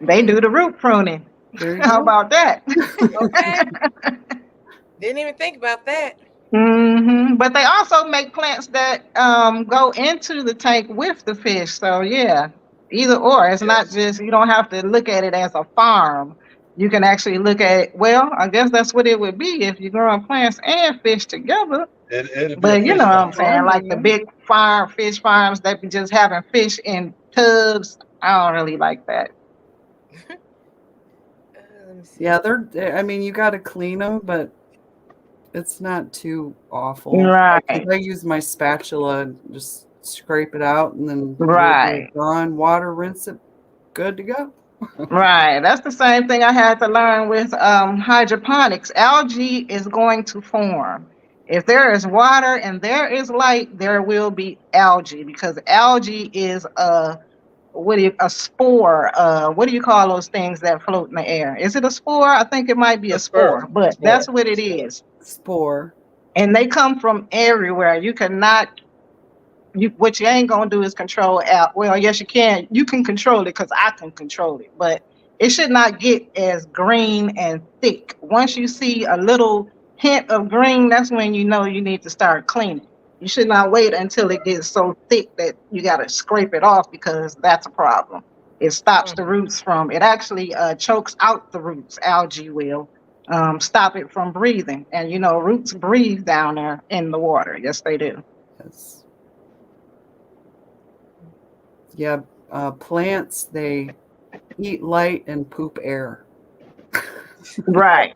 Speaker 4: They do the root pruning. How about that?
Speaker 1: Okay. Didn't even think about that.
Speaker 4: But they also make plants that go into the tank with the fish. So yeah, either or. It's not just, you don't have to look at it as a farm. You can actually look at, I guess that's what it would be if you're growing plants and fish together. But you know what I'm saying? Like the big fish farms that be just having fish in tubs. I don't really like that.
Speaker 2: Yeah, you got to clean them, but it's not too awful.
Speaker 4: Right.
Speaker 2: I use my spatula, just scrape it out, and then on water, rinse it, good to go.
Speaker 4: Right. That's the same thing I had to learn with hydroponics. Algae is going to form. If there is water and there is light, there will be algae because algae is a spore. What do you call those things that float in the air? Is it a spore? I think it might be a spore, but that's what it is.
Speaker 2: Spore.
Speaker 4: And they come from everywhere. What you ain't gonna do is control out. Well, yes, you can. You can control it because I can control it, but it should not get as green and thick. Once you see a little hint of green, that's when you know you need to start cleaning. You should not wait until it gets so thick that you got to scrape it off because that's a problem. It stops the roots from, it actually chokes out the roots. Algae will stop it from breathing. And, roots breathe down there in the water. Yes, they do.
Speaker 2: Yes. Yeah, plants, they eat light and poop air.
Speaker 4: Right.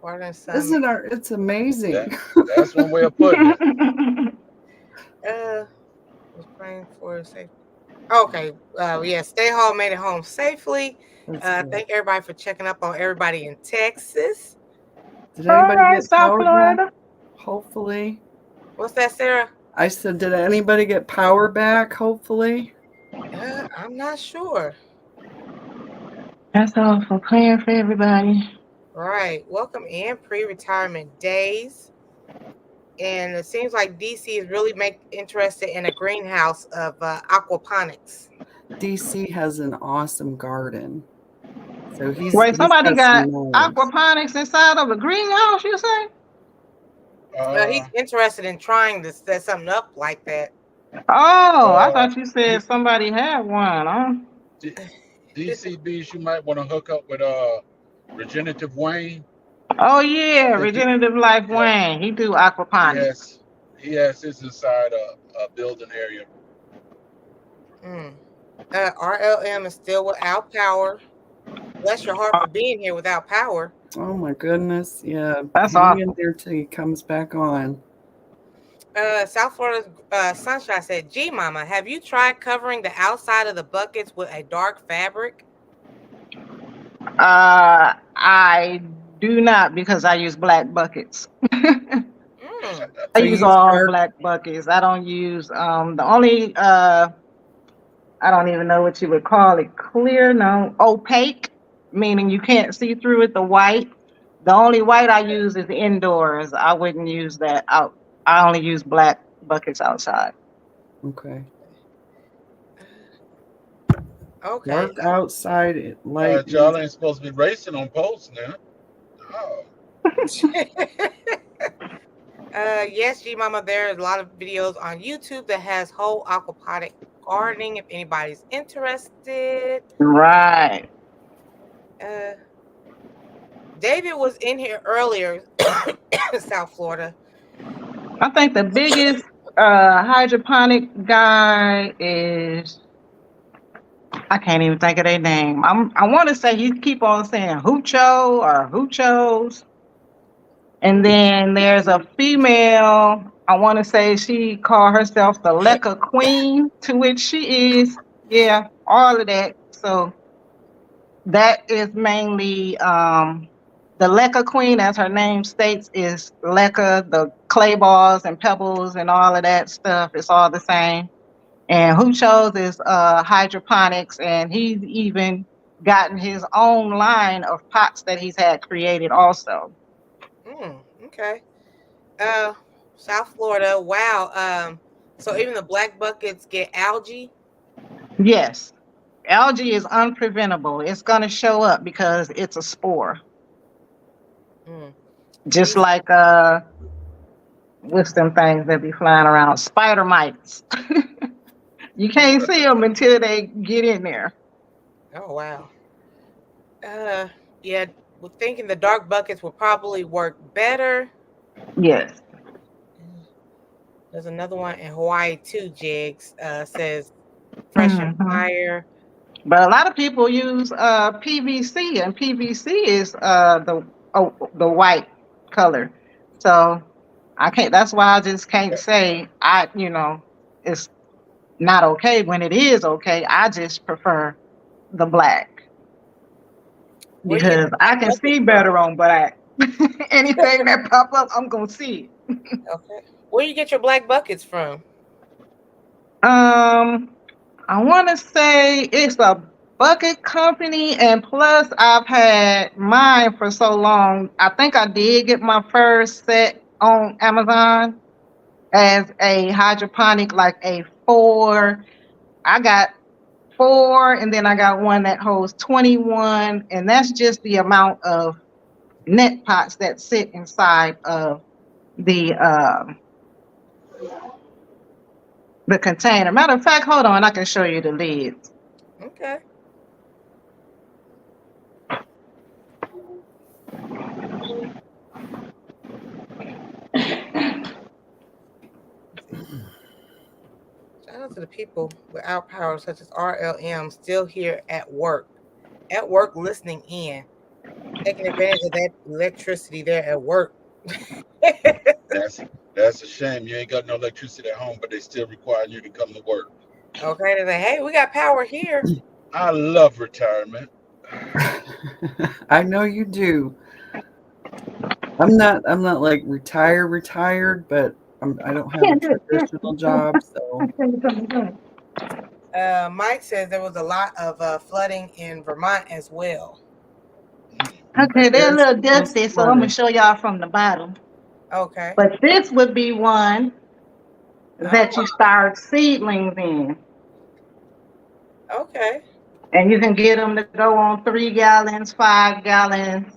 Speaker 2: It's amazing.
Speaker 3: That's one way of putting it.
Speaker 1: Was praying for safe. Okay. Stay home, made it home safely. Thank everybody for checking up on everybody in Texas.
Speaker 2: Did anybody get power back? Hopefully.
Speaker 1: What's that, Sarah?
Speaker 2: I said, did anybody get power back? Hopefully.
Speaker 1: I'm not sure.
Speaker 4: That's all for praying for everybody.
Speaker 1: Right. Welcome in pre-retirement days. And it seems like DC is really interested in a greenhouse of aquaponics.
Speaker 2: DC has an awesome garden. So
Speaker 4: somebody got aquaponics inside of a greenhouse, you say?
Speaker 3: Uh,
Speaker 1: He's interested in trying to set something up like that.
Speaker 4: Oh, I
Speaker 3: uh,
Speaker 4: thought you said
Speaker 3: D-
Speaker 4: somebody had one. Huh?
Speaker 3: D- DCBs, you might want to hook up with Regenerative Wayne.
Speaker 4: Oh
Speaker 3: I
Speaker 4: yeah,
Speaker 3: think
Speaker 4: Regenerative Life
Speaker 3: yeah,
Speaker 4: Wayne. He do
Speaker 3: he
Speaker 4: aquaponics.
Speaker 3: has he has his inside a building area.
Speaker 1: Mm. RLM is still without power. Bless your heart for being here without power.
Speaker 2: Oh my goodness. Yeah.
Speaker 4: That's
Speaker 2: Hang in
Speaker 4: awful.
Speaker 2: there till he comes back on.
Speaker 1: South Florida Sunshine said, "Gee, Mama, have you tried covering the outside of the buckets with a dark fabric?"
Speaker 4: I do not because I use black buckets.
Speaker 1: Mm.
Speaker 4: I
Speaker 2: So
Speaker 4: use
Speaker 2: use
Speaker 4: all
Speaker 2: dark.
Speaker 4: black buckets. I don't use the only I don't even know what you would call it. Clear, no, opaque, meaning you can't see through it. The white. The only white I use is indoors. I wouldn't use that out. I only use black buckets outside.
Speaker 2: Okay.
Speaker 1: Okay.
Speaker 2: Dark outside, light
Speaker 3: Y'all
Speaker 2: inside.
Speaker 3: ain't supposed to be racing on posts now. Oh,
Speaker 1: Yes, G Mama, there's a lot of videos on YouTube that has whole aquaponic gardening if anybody's interested.
Speaker 4: Right.
Speaker 1: Uh, David was in here earlier, South Florida.
Speaker 4: I think the biggest hydroponic guy is I can't even think of their name. I want to say he keep on saying Hoocho or Hoochos. And then there's a female, I want to say she called herself the Leca Queen, to which she is, yeah, all of that. So that is mainly the Leca Queen, as her name states, is Leca, the clay balls and pebbles and all of that stuff. It's all the same. And Who Chose is hydroponics, and he's even gotten his own line of pots that he's had created also.
Speaker 1: Okay. Uh, South Florida. Wow. So even the black buckets get algae.
Speaker 4: Yes, algae is unpreventable. It's going to show up because it's a spore.
Speaker 1: Mm.
Speaker 4: Just
Speaker 1: These.
Speaker 4: like what's them things that be flying around? Spider mites. You can't see them until they get in there.
Speaker 1: Oh wow. Uh, yeah. We're thinking the dark buckets will probably work better.
Speaker 4: Yes.
Speaker 1: There's another one in Hawaii too. Jigs says fresh and
Speaker 4: Hmm.
Speaker 1: fire.
Speaker 4: But a lot of people use PVC, and PVC is the white color. So I can't. That's why I just can't say it's not okay when it is okay. I just prefer the black
Speaker 1: Where do you get
Speaker 4: because
Speaker 1: the
Speaker 4: I
Speaker 1: black
Speaker 4: can see
Speaker 1: buckets from?
Speaker 4: better on black. Anything that pop up, I'm gonna see it.
Speaker 1: Okay. Where do you get your black buckets from?
Speaker 4: I want to say it's a bucket company, and plus I've had mine for so long. I think I did get my first set on Amazon as a hydroponic, like a 4. I got 4, and then I got one that holds 21, and that's just the amount of net pots that sit inside of the container. Matter of fact, hold on, I can show you the lids.
Speaker 1: Okay. Shout out to the people without power, such as RLM, still here at work. At work, listening in, taking advantage of that electricity there at work.
Speaker 3: that's a shame. You ain't got no electricity at home, but they still require you to come to work.
Speaker 1: Okay, they're like, hey, we got power here.
Speaker 3: I love retirement.
Speaker 2: I know you do. I'm not like retired, but I don't have a traditional job, so
Speaker 1: Mike says there was a lot of flooding in Vermont as well.
Speaker 4: Okay, they're a
Speaker 2: there's
Speaker 4: little dusty, so I'm gonna
Speaker 2: flooded.
Speaker 4: show y'all from the bottom.
Speaker 1: Okay.
Speaker 4: But this would be one that you
Speaker 1: Oh,
Speaker 4: start seedlings in.
Speaker 1: okay.
Speaker 4: And you can get them to go on 3 gallons, 5 gallons,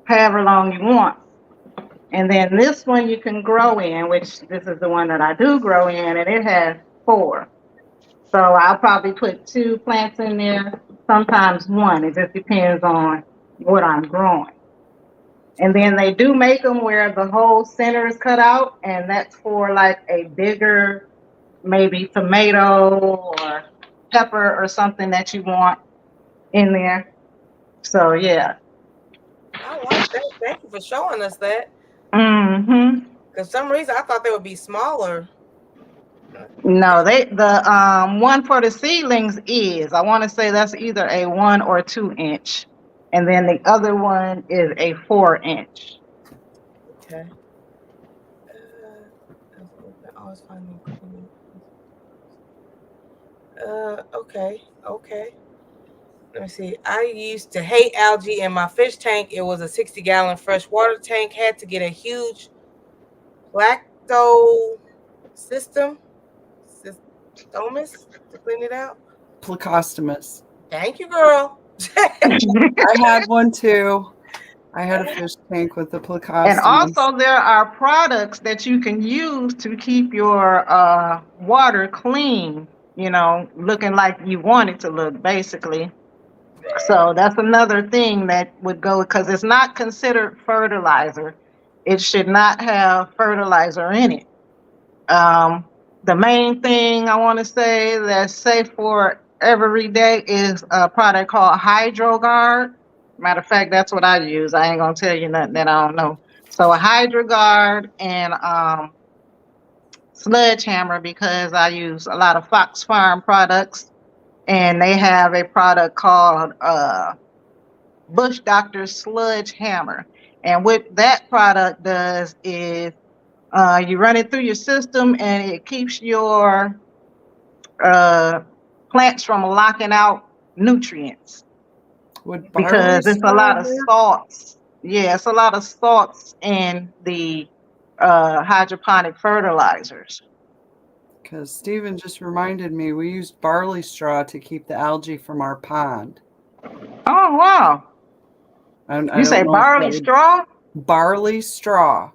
Speaker 4: however long you want. And then this one you can grow in, which this is the one that I do grow in, and it has 4. So I'll probably put 2 plants in there, sometimes 1. It just depends on what I'm growing. And then they do make them where the whole center is cut out, and that's for like a bigger, maybe tomato or pepper or something that you want in there. So yeah.
Speaker 1: I like that. Thank you for showing us that.
Speaker 4: Mm-hmm.
Speaker 1: For some reason, I thought they would be smaller.
Speaker 4: No, the one for the seedlings is, I want to say that's either a 1 or 2 inch, and then the other one is a 4 inch.
Speaker 1: Okay. Okay. Let me see. I used to hate algae in my fish tank. It was a 60-gallon freshwater tank. Had to get a huge lacto system to clean it out.
Speaker 2: Plecostomus.
Speaker 1: Thank you, girl.
Speaker 2: I had one too. I had a fish tank with the plecostomus.
Speaker 4: And also there are products that you can use to keep your water clean, looking like you want it to look, basically. So that's another thing that would go, because it's not considered fertilizer. It should not have fertilizer in it. The main thing I want to say that's safe for every day is a product called HydroGuard. Matter of fact, that's what I use. I ain't gonna tell you nothing that I don't know. So a HydroGuard and Sledgehammer, because I use a lot of Fox Farm products, and they have a product called Bush Doctor Sludge Hammer. And what that product does is you run it through your system, and it keeps your plants from locking out nutrients. Because it's a lot of salts. Yeah, it's a lot of salts in the hydroponic fertilizers.
Speaker 2: Because Stephen just reminded me, we used barley straw to keep the algae from our pond.
Speaker 4: Oh, wow. You say barley straw?
Speaker 2: Barley straw.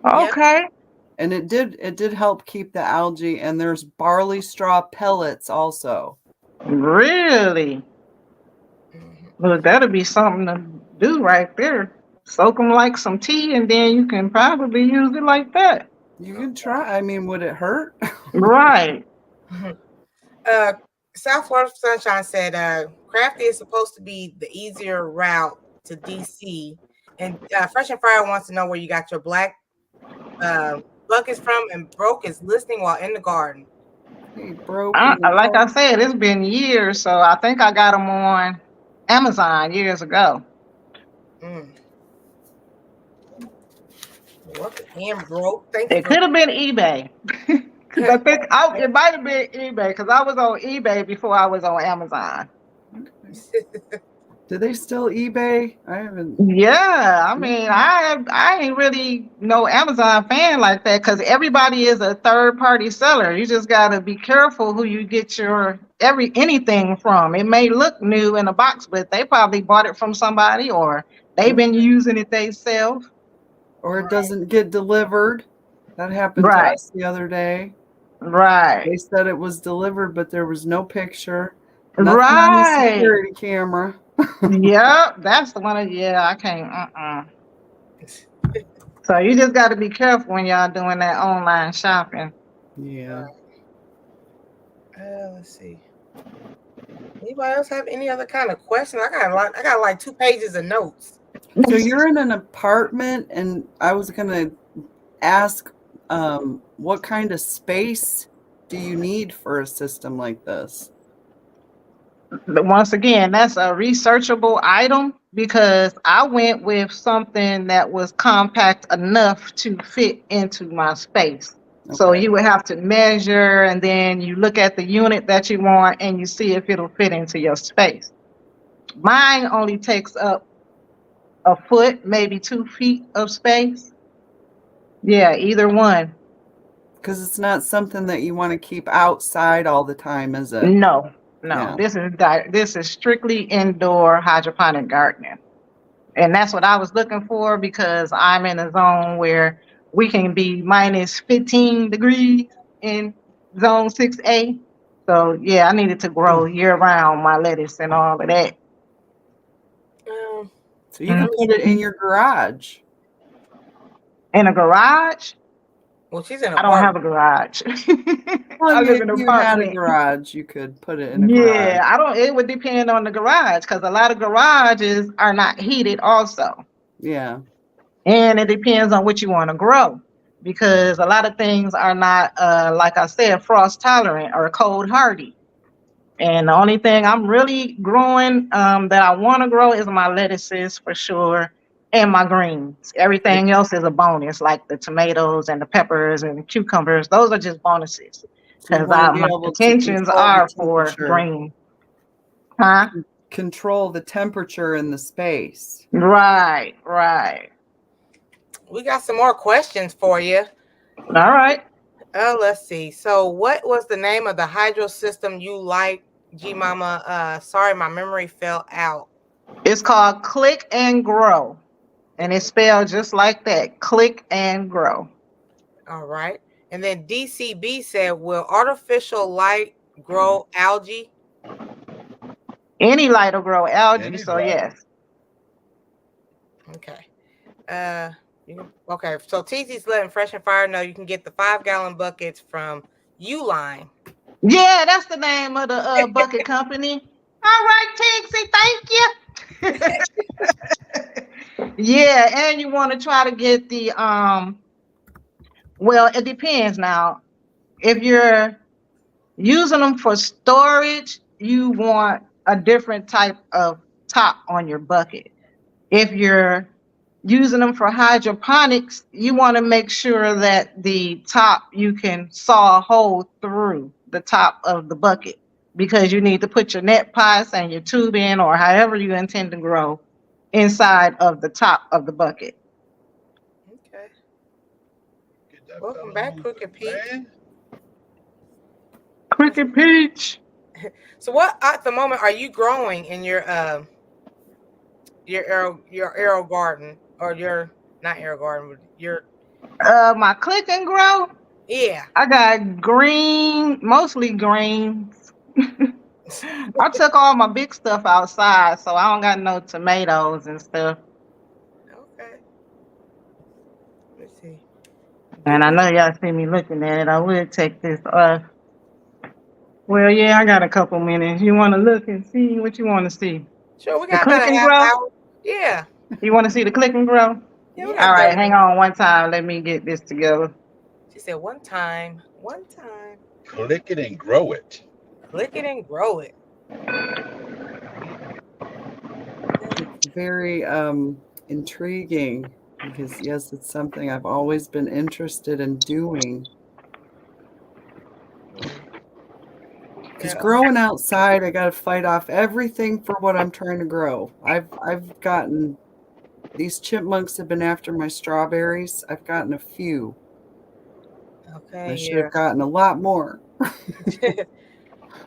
Speaker 4: Okay.
Speaker 2: Yep. And it did help keep the algae, and there's barley straw pellets also.
Speaker 4: Really? Well, that'll be something to do right there. Soak them like some tea, and then you can probably use it like that.
Speaker 2: You can try. I mean, would it hurt?
Speaker 4: Right.
Speaker 1: South Florida Sunshine said Crafty is supposed to be the easier route to DC. And Fresh and Fire wants to know where you got your black buckets from, and Broke is listening while in the garden.
Speaker 2: Hey, Broke.
Speaker 4: Like I said, it's been years, so I think I got them on Amazon years ago.
Speaker 1: What the hand broke?
Speaker 4: It could have been eBay. Because I think it might have been eBay, because I was on eBay before I was on Amazon.
Speaker 2: Do they still eBay? I haven't.
Speaker 4: Yeah, I mean, I ain't really no Amazon fan like that, because everybody is a third-party seller. You just got to be careful who you get your anything from. It may look new in a box, but they probably bought it from somebody, or they've been using it themselves.
Speaker 2: Or it doesn't get delivered. That happened to us the other day.
Speaker 4: Right.
Speaker 2: They said it was delivered, but there was no picture.
Speaker 4: Nothing on the
Speaker 2: security camera.
Speaker 4: Yep, that's the one. I can't. So you just got to be careful when y'all doing that online shopping.
Speaker 2: Yeah.
Speaker 1: Let's see. Anybody else have any other kind of questions? I got like 2 pages of notes.
Speaker 2: So you're in an apartment, and I was gonna ask, what kind of space do you need for a system like this?
Speaker 4: Once again, that's a researchable item, because I went with something that was compact enough to fit into my space. Okay. So you would have to measure, and then you look at the unit that you want, and you see if it'll fit into your space. Mine only takes up a foot, maybe 2 feet of space. Yeah, either one.
Speaker 2: Because it's not something that you want to keep outside all the time, is it?
Speaker 4: No. Yeah. This is strictly indoor hydroponic gardening. And that's what I was looking for because I'm in a zone where we can be minus 15 degrees in zone 6A. So yeah, I needed to grow year round my lettuce and all of that.
Speaker 2: So you can put it in your garage.
Speaker 4: In a garage?
Speaker 1: Well, she's in
Speaker 4: I don't have a garage. I live in an
Speaker 2: If you had a
Speaker 4: apartment.
Speaker 2: garage, you could put it in a garage.
Speaker 4: Yeah, I don't. It would depend on the garage because a lot of garages are not heated also.
Speaker 2: Yeah.
Speaker 4: And it depends on what you want to grow because a lot of things are not, like I said, frost tolerant or cold hardy. And the only thing I'm really growing that I want to grow is my lettuces for sure and my greens. Everything else is a bonus, like the tomatoes and the peppers and the cucumbers. Those are just bonuses because my intentions are for green. Huh?
Speaker 2: Control the temperature in the space.
Speaker 4: Right, right.
Speaker 1: We got some more questions for you.
Speaker 4: All right.
Speaker 1: Let's see. So what was the name of the hydro system you liked, G Mama? Sorry, my memory fell out.
Speaker 4: It's called Click and Grow. And it's spelled just like that. Click and Grow.
Speaker 1: All right. And then DCB said, will artificial light grow algae?
Speaker 4: Any light will grow algae, so yes.
Speaker 1: Okay. Okay, so TC's letting Fresh and Fire know you can get the 5-gallon buckets from Uline.
Speaker 4: Yeah, that's the name of the bucket company. All right, Tixie, thank you. Yeah, and you want to try to get the well, it depends now. If you're using them for storage, you want a different type of top on your bucket. If you're using them for hydroponics, you want to make sure that the top you can saw a hole through the top of the bucket because you need to put your net pots and your tube in or however you intend to grow inside of the top of the bucket.
Speaker 1: Okay. Welcome back, Crooked Peach.
Speaker 4: Crooked Peach.
Speaker 1: So what at the moment are you growing in your aero garden or your not aero garden, but your
Speaker 4: my Click and Grow?
Speaker 1: Yeah.
Speaker 4: I got green, mostly greens. I took all my big stuff outside, so I don't got no tomatoes and stuff.
Speaker 1: Okay. Let's see.
Speaker 4: And I know y'all see me looking at it. I would take this off. Well, yeah, I got a couple minutes. You want to look and see what you want to see?
Speaker 1: Sure, we got about a half hour. Yeah.
Speaker 4: You want to see the Click and Grow?
Speaker 1: Yeah.
Speaker 4: All right, hang on one time. Let me get this together.
Speaker 1: She said one time.
Speaker 3: Click it and grow it.
Speaker 1: Click it and grow it.
Speaker 2: It's very intriguing because yes, it's something I've always been interested in doing. Because growing outside, I got to fight off everything for what I'm trying to grow. I've gotten these chipmunks have been after my strawberries. I've gotten a few.
Speaker 1: Okay.
Speaker 2: I should have gotten a lot more.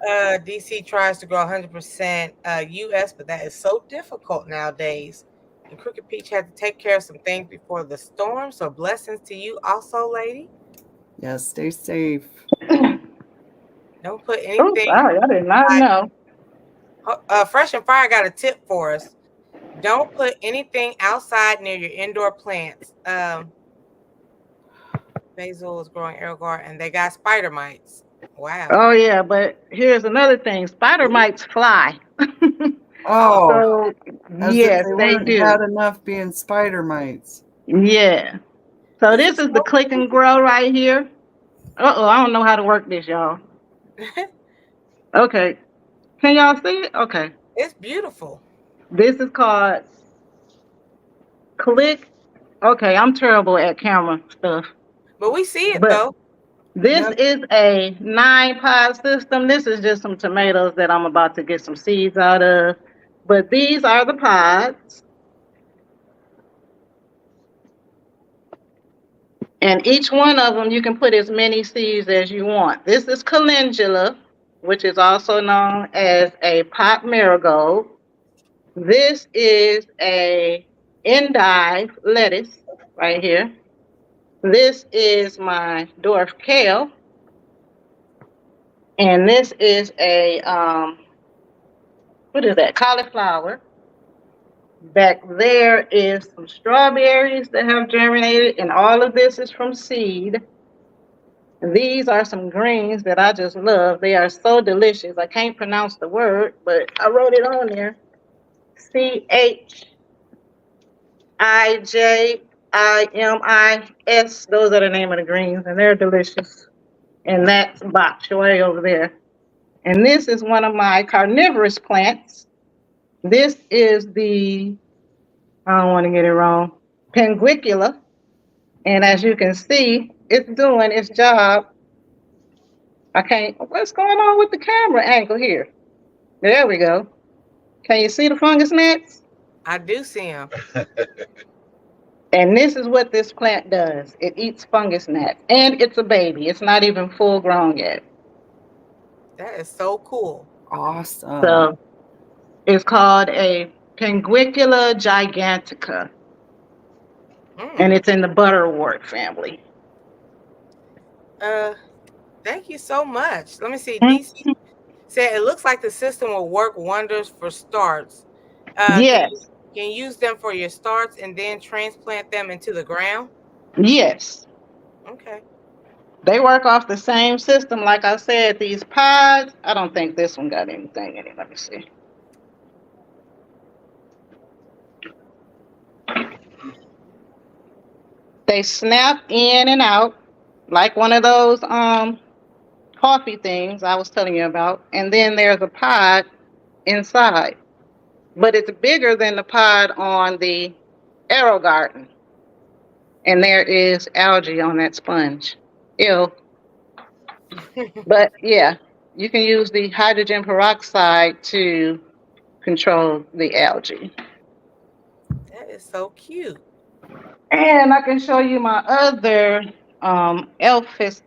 Speaker 1: DC tries to grow 100% US, but that is so difficult nowadays. And Crooked Peach had to take care of some things before the storm. So blessings to you also, lady.
Speaker 2: Yes, stay safe.
Speaker 1: Don't put anything.
Speaker 4: Oh, sorry, I did not know.
Speaker 1: Fresh and Fire got a tip for us. Don't put anything outside near your indoor plants. Basil is growing air guard, and they got spider mites. Wow.
Speaker 4: Oh yeah, but here's another thing: spider mites fly.
Speaker 2: Oh,
Speaker 4: so yes, they do.
Speaker 2: Bad enough being spider mites.
Speaker 4: Yeah. So this is the Click and Grow right here. I don't know how to work this, y'all. Okay. Can y'all see it? Okay.
Speaker 1: It's beautiful.
Speaker 4: This is called Click. Okay, I'm terrible at camera stuff.
Speaker 1: But we see it though.
Speaker 4: This is a 9-pod system. This is just some tomatoes that I'm about to get some seeds out of. But these are the pods. And each one of them, you can put as many seeds as you want. This is calendula, which is also known as a pot marigold. This is a endive lettuce right here. This is my dwarf kale. And this is a, what is that? Cauliflower. Back there is some strawberries that have germinated, and all of this is from seed. These are some greens that I just love. They are so delicious. I can't pronounce the word, but I wrote it on there. Chijimis. Those are the name of the greens, and they're delicious. And that's bok choy over there. And this is one of my carnivorous plants. This is the, I don't want to get it wrong, Penguicula. And as you can see, it's doing its job. What's going on with the camera angle here? There we go. Can you see the fungus gnats?
Speaker 1: I do see them.
Speaker 4: And this is what this plant does. It eats fungus gnats. And it's a baby. It's not even full grown yet.
Speaker 1: That is so cool.
Speaker 2: Awesome.
Speaker 4: So it's called a Penguicula gigantica. And it's in the butterwort family.
Speaker 1: Thank you so much. Let me see. DC said it looks like the system will work wonders for starts.
Speaker 4: Yes.
Speaker 1: Can you use them for your starts and then transplant them into the ground?
Speaker 4: Yes.
Speaker 1: Okay.
Speaker 4: They work off the same system. Like I said, these pods, I don't think this one got anything in it. Let me see. They snap in and out like one of those coffee things I was telling you about. And then there's a pod inside. But it's bigger than the pod on the Arrow Garden. And there is algae on that sponge. Ew. But yeah, you can use the hydrogen peroxide to control the algae.
Speaker 1: That is so cute.
Speaker 4: And I can show you my other elphis.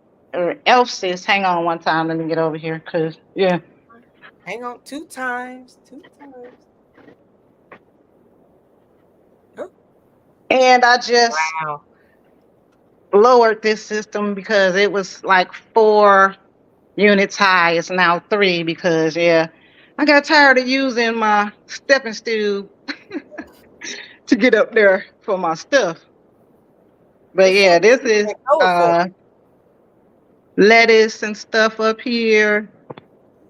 Speaker 4: Hang on one time. Let me get over here, cause yeah.
Speaker 1: Hang on, two times. Oh.
Speaker 4: And I just lowered this system because it was like 4 units high. It's now 3 because I got tired of using my stepping stool to get up there for my stuff. But yeah, this is lettuce and stuff up here.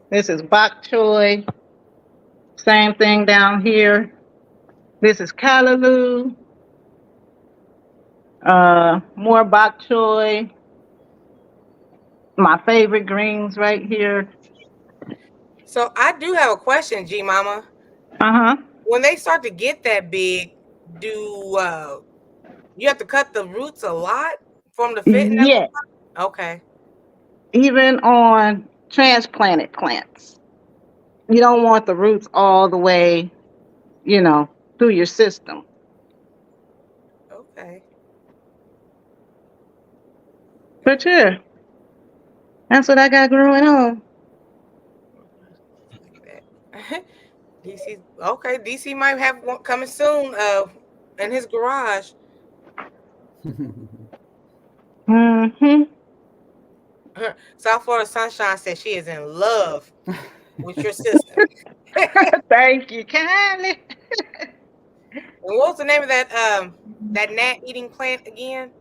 Speaker 4: This is bok choy. Same thing down here. This is callaloo. More bok choy. My favorite greens right here.
Speaker 1: So I do have a question, G Mama. When they start to get that big, do you have to cut the roots a lot from the fit?
Speaker 4: Yes.
Speaker 1: Okay.
Speaker 4: Even on transplanted plants, you don't want the roots all the way, through your system.
Speaker 1: Okay.
Speaker 4: But yeah, that's what I got growing on.
Speaker 1: DC, okay. DC might have one coming soon. In his garage. South Florida Sunshine says she is in love with your system.
Speaker 4: Thank you, kindly.
Speaker 1: And what was the name of that gnat eating plant again?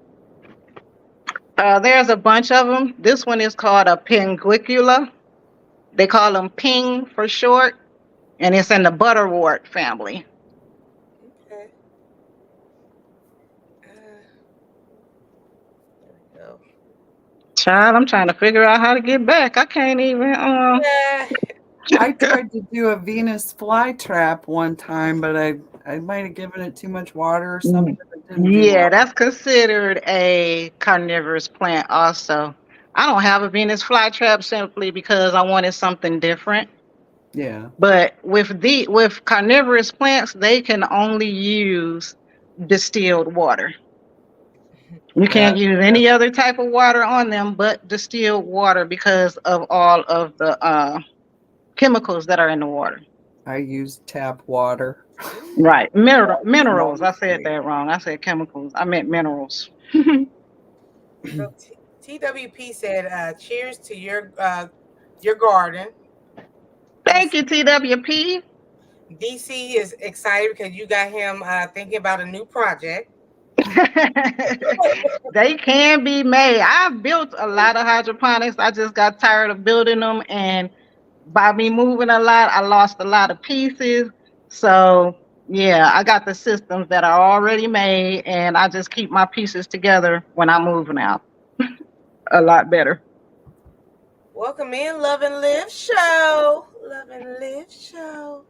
Speaker 4: There's a bunch of them. This one is called a Penguicula. They call them ping for short, and it's in the butterwort family.
Speaker 1: Okay. There we go.
Speaker 4: Child, I'm trying to figure out how to get back. I can't even.
Speaker 2: I tried to do a Venus flytrap one time, but I might have given it too much water or something.
Speaker 4: Yeah, that's considered a carnivorous plant also. I don't have a Venus flytrap simply because I wanted something different.
Speaker 2: Yeah.
Speaker 4: But with carnivorous plants, they can only use distilled water. You can't use any other type of water on them but distilled water because of all of the chemicals that are in the water.
Speaker 2: I use tap water.
Speaker 4: Right. Minerals. I said that wrong. I said chemicals. I meant minerals.
Speaker 1: So TWP said, "Cheers to your garden."
Speaker 4: Thank you, TWP.
Speaker 1: DC is excited because you got him thinking about a new project.
Speaker 4: They can be made. I've built a lot of hydroponics. I just got tired of building them, and by me moving a lot, I lost a lot of pieces. So yeah, I got the systems that are already made, and I just keep my pieces together when I'm moving out. A lot better.
Speaker 1: Welcome in, Love and Live Show. Love and Live Show.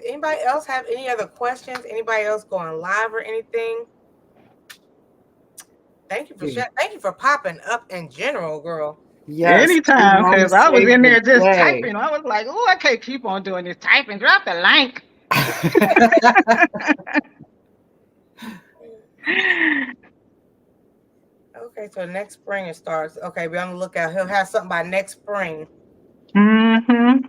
Speaker 1: Anybody else have any other questions? Anybody else going live or anything? Thank you for popping up in general, girl.
Speaker 2: Yes.
Speaker 4: Anytime, because I was in there just typing. I was like, oh, I can't keep on doing this typing. Drop the link.
Speaker 1: Okay, so next spring it starts. Okay, we're on the lookout. He'll have something by next spring.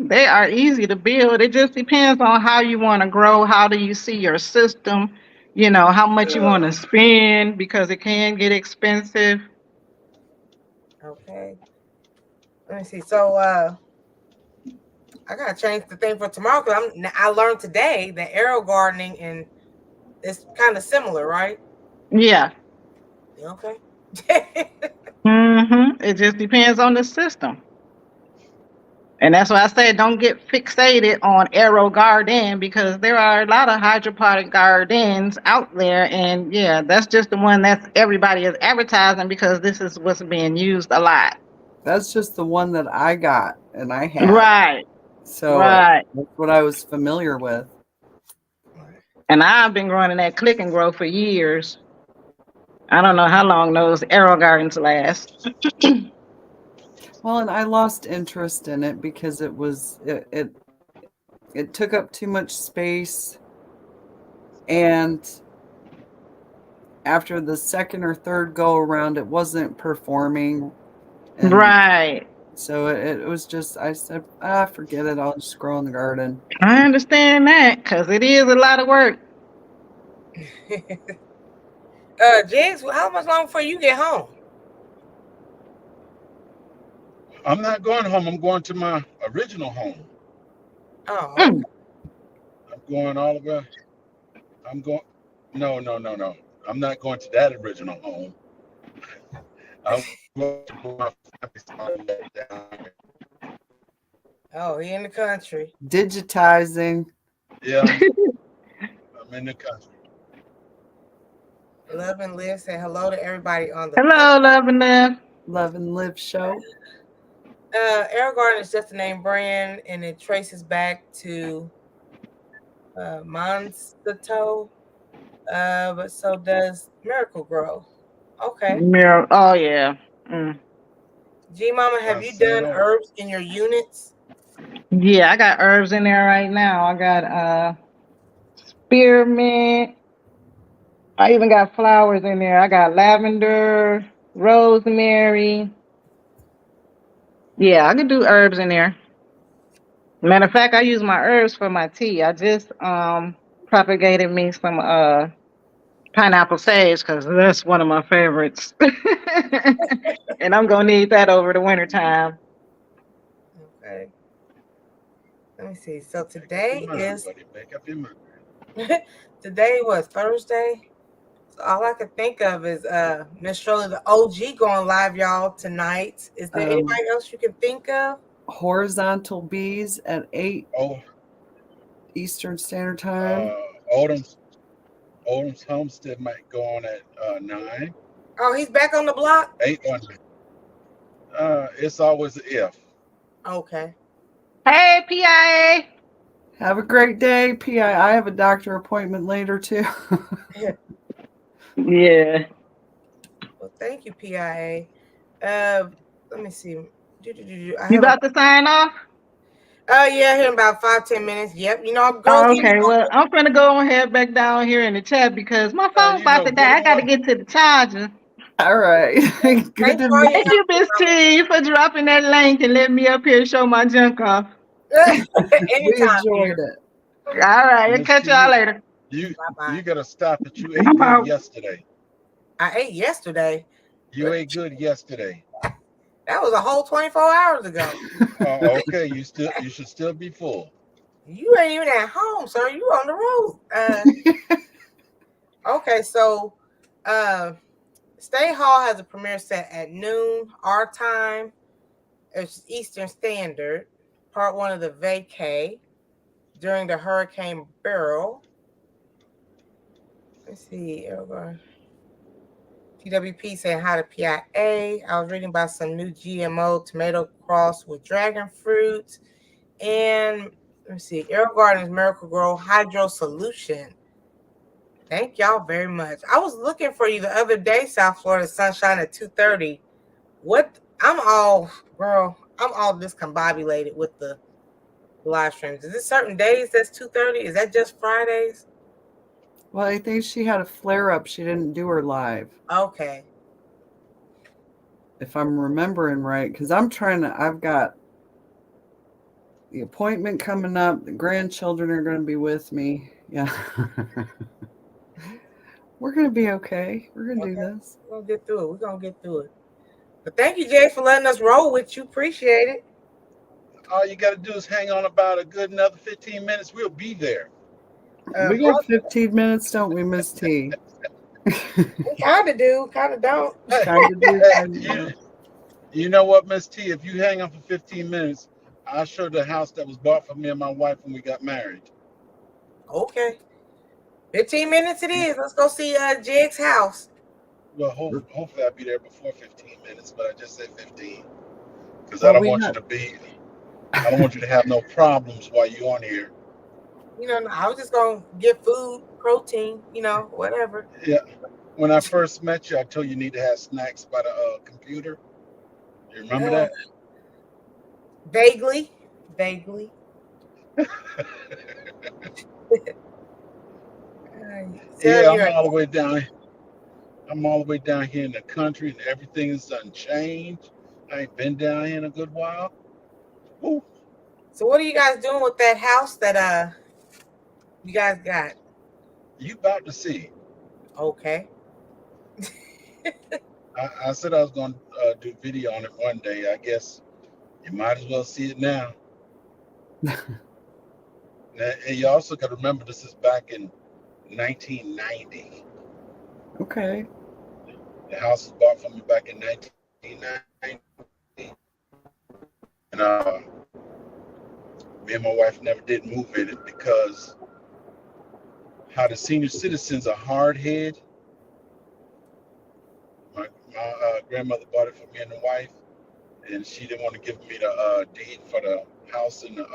Speaker 4: They are easy to build. It just depends on how you want to grow. How do you see your system? You know, how much you want to spend, because it can get expensive.
Speaker 1: Okay. Let me see. So I gotta change the thing for tomorrow because I learned today that aerial gardening and it's kind of similar, right?
Speaker 4: Yeah.
Speaker 1: Okay.
Speaker 4: It just depends on the system. And that's why I say don't get fixated on aerial garden, because there are a lot of hydroponic gardens out there. And yeah, that's just the one that everybody is advertising because this is what's being used a lot.
Speaker 2: That's just the one that I got and I had.
Speaker 4: Right.
Speaker 2: So
Speaker 4: right.
Speaker 2: That's what I was familiar with.
Speaker 4: And I've been growing in that click and grow for years. I don't know how long those aerial gardens last.
Speaker 2: Well, and I lost interest in it because it took up too much space, and after the second or third go around, it wasn't performing.
Speaker 4: Right.
Speaker 2: So it was just, I said, forget it. I'll just grow in the garden.
Speaker 4: I understand that because it is a lot of work.
Speaker 1: James, how much longer before you get home?
Speaker 3: I'm not going home. I'm going to my original home.
Speaker 1: Oh. Okay.
Speaker 3: I'm going all the way. I'm going. No. I'm not going to that original home. I'm going to my family down.
Speaker 1: Oh, he in the country.
Speaker 2: Digitizing.
Speaker 3: Yeah. I'm in the country.
Speaker 1: Love and Live say hello to everybody on the
Speaker 4: Hello, Love and Live.
Speaker 2: Love and Live show.
Speaker 1: Aerial Garden is just a name brand, and it traces back to Monsanto, but so does Miracle Grow. Okay.
Speaker 4: Oh yeah.
Speaker 1: G Mama, have you done herbs in your units?
Speaker 4: Yeah, I got herbs in there right now. I got spearmint. I even got flowers in there. I got lavender, rosemary. Yeah, I can do herbs in there. Matter of fact, I use my herbs for my tea. I just propagated me some pineapple sage because that's one of my favorites. And I'm gonna need that over the winter time.
Speaker 1: Okay. Let me see. So today is today was Thursday. So all I could think of is Miss Shirley, the OG, going live, y'all, tonight. Is there anybody else you can think of?
Speaker 2: Horizontal Bees at 8 Eastern Standard Time.
Speaker 3: Odom's Homestead might go on at 9.
Speaker 1: Oh, he's back on the block?
Speaker 3: 800. It's always an if.
Speaker 1: Okay.
Speaker 4: Hey, PIA.
Speaker 2: Have a great day, PIA. I have a doctor appointment later too.
Speaker 4: Yeah.
Speaker 1: Well, thank you, PIA. Let me see.
Speaker 4: You about to sign off?
Speaker 1: Yeah, here in about 5-10 minutes. Yep. You know,
Speaker 4: okay. Well, I'm gonna go ahead back down here in the chat because my phone's about to die. I gotta get to the charger.
Speaker 2: All right.
Speaker 4: Thank you, Miss T, for dropping that link and letting me up here show my junk off.
Speaker 2: We
Speaker 1: Anytime,
Speaker 2: enjoyed
Speaker 1: dear.
Speaker 2: it.
Speaker 4: All right. I'll catch y'all later.
Speaker 3: You
Speaker 1: Bye-bye.
Speaker 3: gotta stop it. You ate good yesterday.
Speaker 1: I ate yesterday.
Speaker 3: You ate good yesterday.
Speaker 1: That was a whole 24 hours ago.
Speaker 3: Okay, you should still be full.
Speaker 1: You ain't even at home, sir. You on the road. Okay, so State Hall has a premiere set at noon our time. It's Eastern Standard, part one of the vacay during the Hurricane Beryl. Let's see. TWP saying hi to PIA. I was reading about some new GMO tomato cross with dragon fruit. And let's see, Air Garden's Miracle Grow Hydro Solution. Thank y'all very much. I was looking for you the other day, South Florida Sunshine at 2:30. What? I'm all discombobulated with the live streams. Is it certain days that's 2:30? Is that just Fridays?
Speaker 2: Well, I think she had a flare up. She didn't do her live.
Speaker 1: Okay.
Speaker 2: If I'm remembering right, because I've got the appointment coming up. The grandchildren are going to be with me. Yeah. We're going to be okay. We're going to do this.
Speaker 1: We're going to get through it. We're going to get through it. But thank you, Jay, for letting us roll with you. Appreciate it.
Speaker 3: All you got to do is hang on about a good another 15 minutes. We'll be there.
Speaker 2: We got 15 minutes, don't we, Miss T?
Speaker 1: We kind of do, kind of don't.
Speaker 2: Kind of do, kind of don't.
Speaker 3: You know what, Miss T? If you hang on for 15 minutes, I'll show the house that was bought for me and my wife when we got married.
Speaker 1: Okay. 15 minutes it is. Let's go see Jig's house.
Speaker 3: Well, hopefully I'll be there before 15 minutes, but I just said 15 because I don't want you to have no problems while you're on here.
Speaker 1: You know, I was just going to get food, protein, whatever.
Speaker 3: Yeah. When I first met you, I told you need to have snacks by the computer. You remember that?
Speaker 1: Vaguely.
Speaker 3: Yeah, I'm all the way down. I'm all the way down here in the country, and everything is unchanged. I ain't been down here in a good while. Woo.
Speaker 1: So, what are you guys doing with that house that you guys got?
Speaker 3: You about to see.
Speaker 1: Okay.
Speaker 3: I said I was going to do video on it one day. I guess you might as well see it now. And you also got to remember this is back in 1990.
Speaker 2: Okay.
Speaker 3: The house was bought for me back in 1990. And me and my wife never did move in it because how the senior citizens are hard head. My grandmother bought it for me and the wife, and she didn't want to give me the deed for the house and the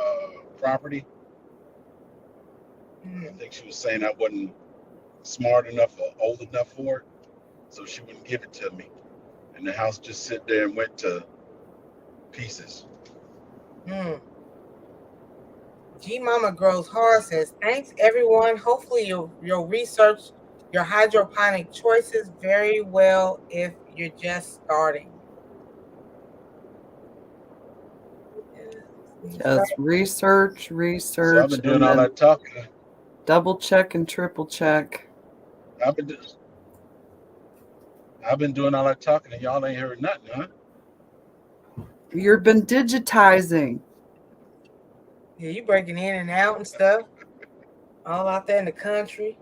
Speaker 3: property. I think she was saying I wasn't smart enough or old enough for it, so she wouldn't give it to me. And the house just sit there and went to pieces.
Speaker 1: G Mama Grows Hard says, thanks everyone. Hopefully you'll research your hydroponic choices very well if you're just starting.
Speaker 2: Yes, research.
Speaker 3: So I've been doing all that talking.
Speaker 2: Double check and triple check.
Speaker 3: I've been doing all that talking, and y'all ain't heard nothing, huh?
Speaker 2: You've been digitizing.
Speaker 1: Yeah, you breaking in and out and stuff. All out there in the country.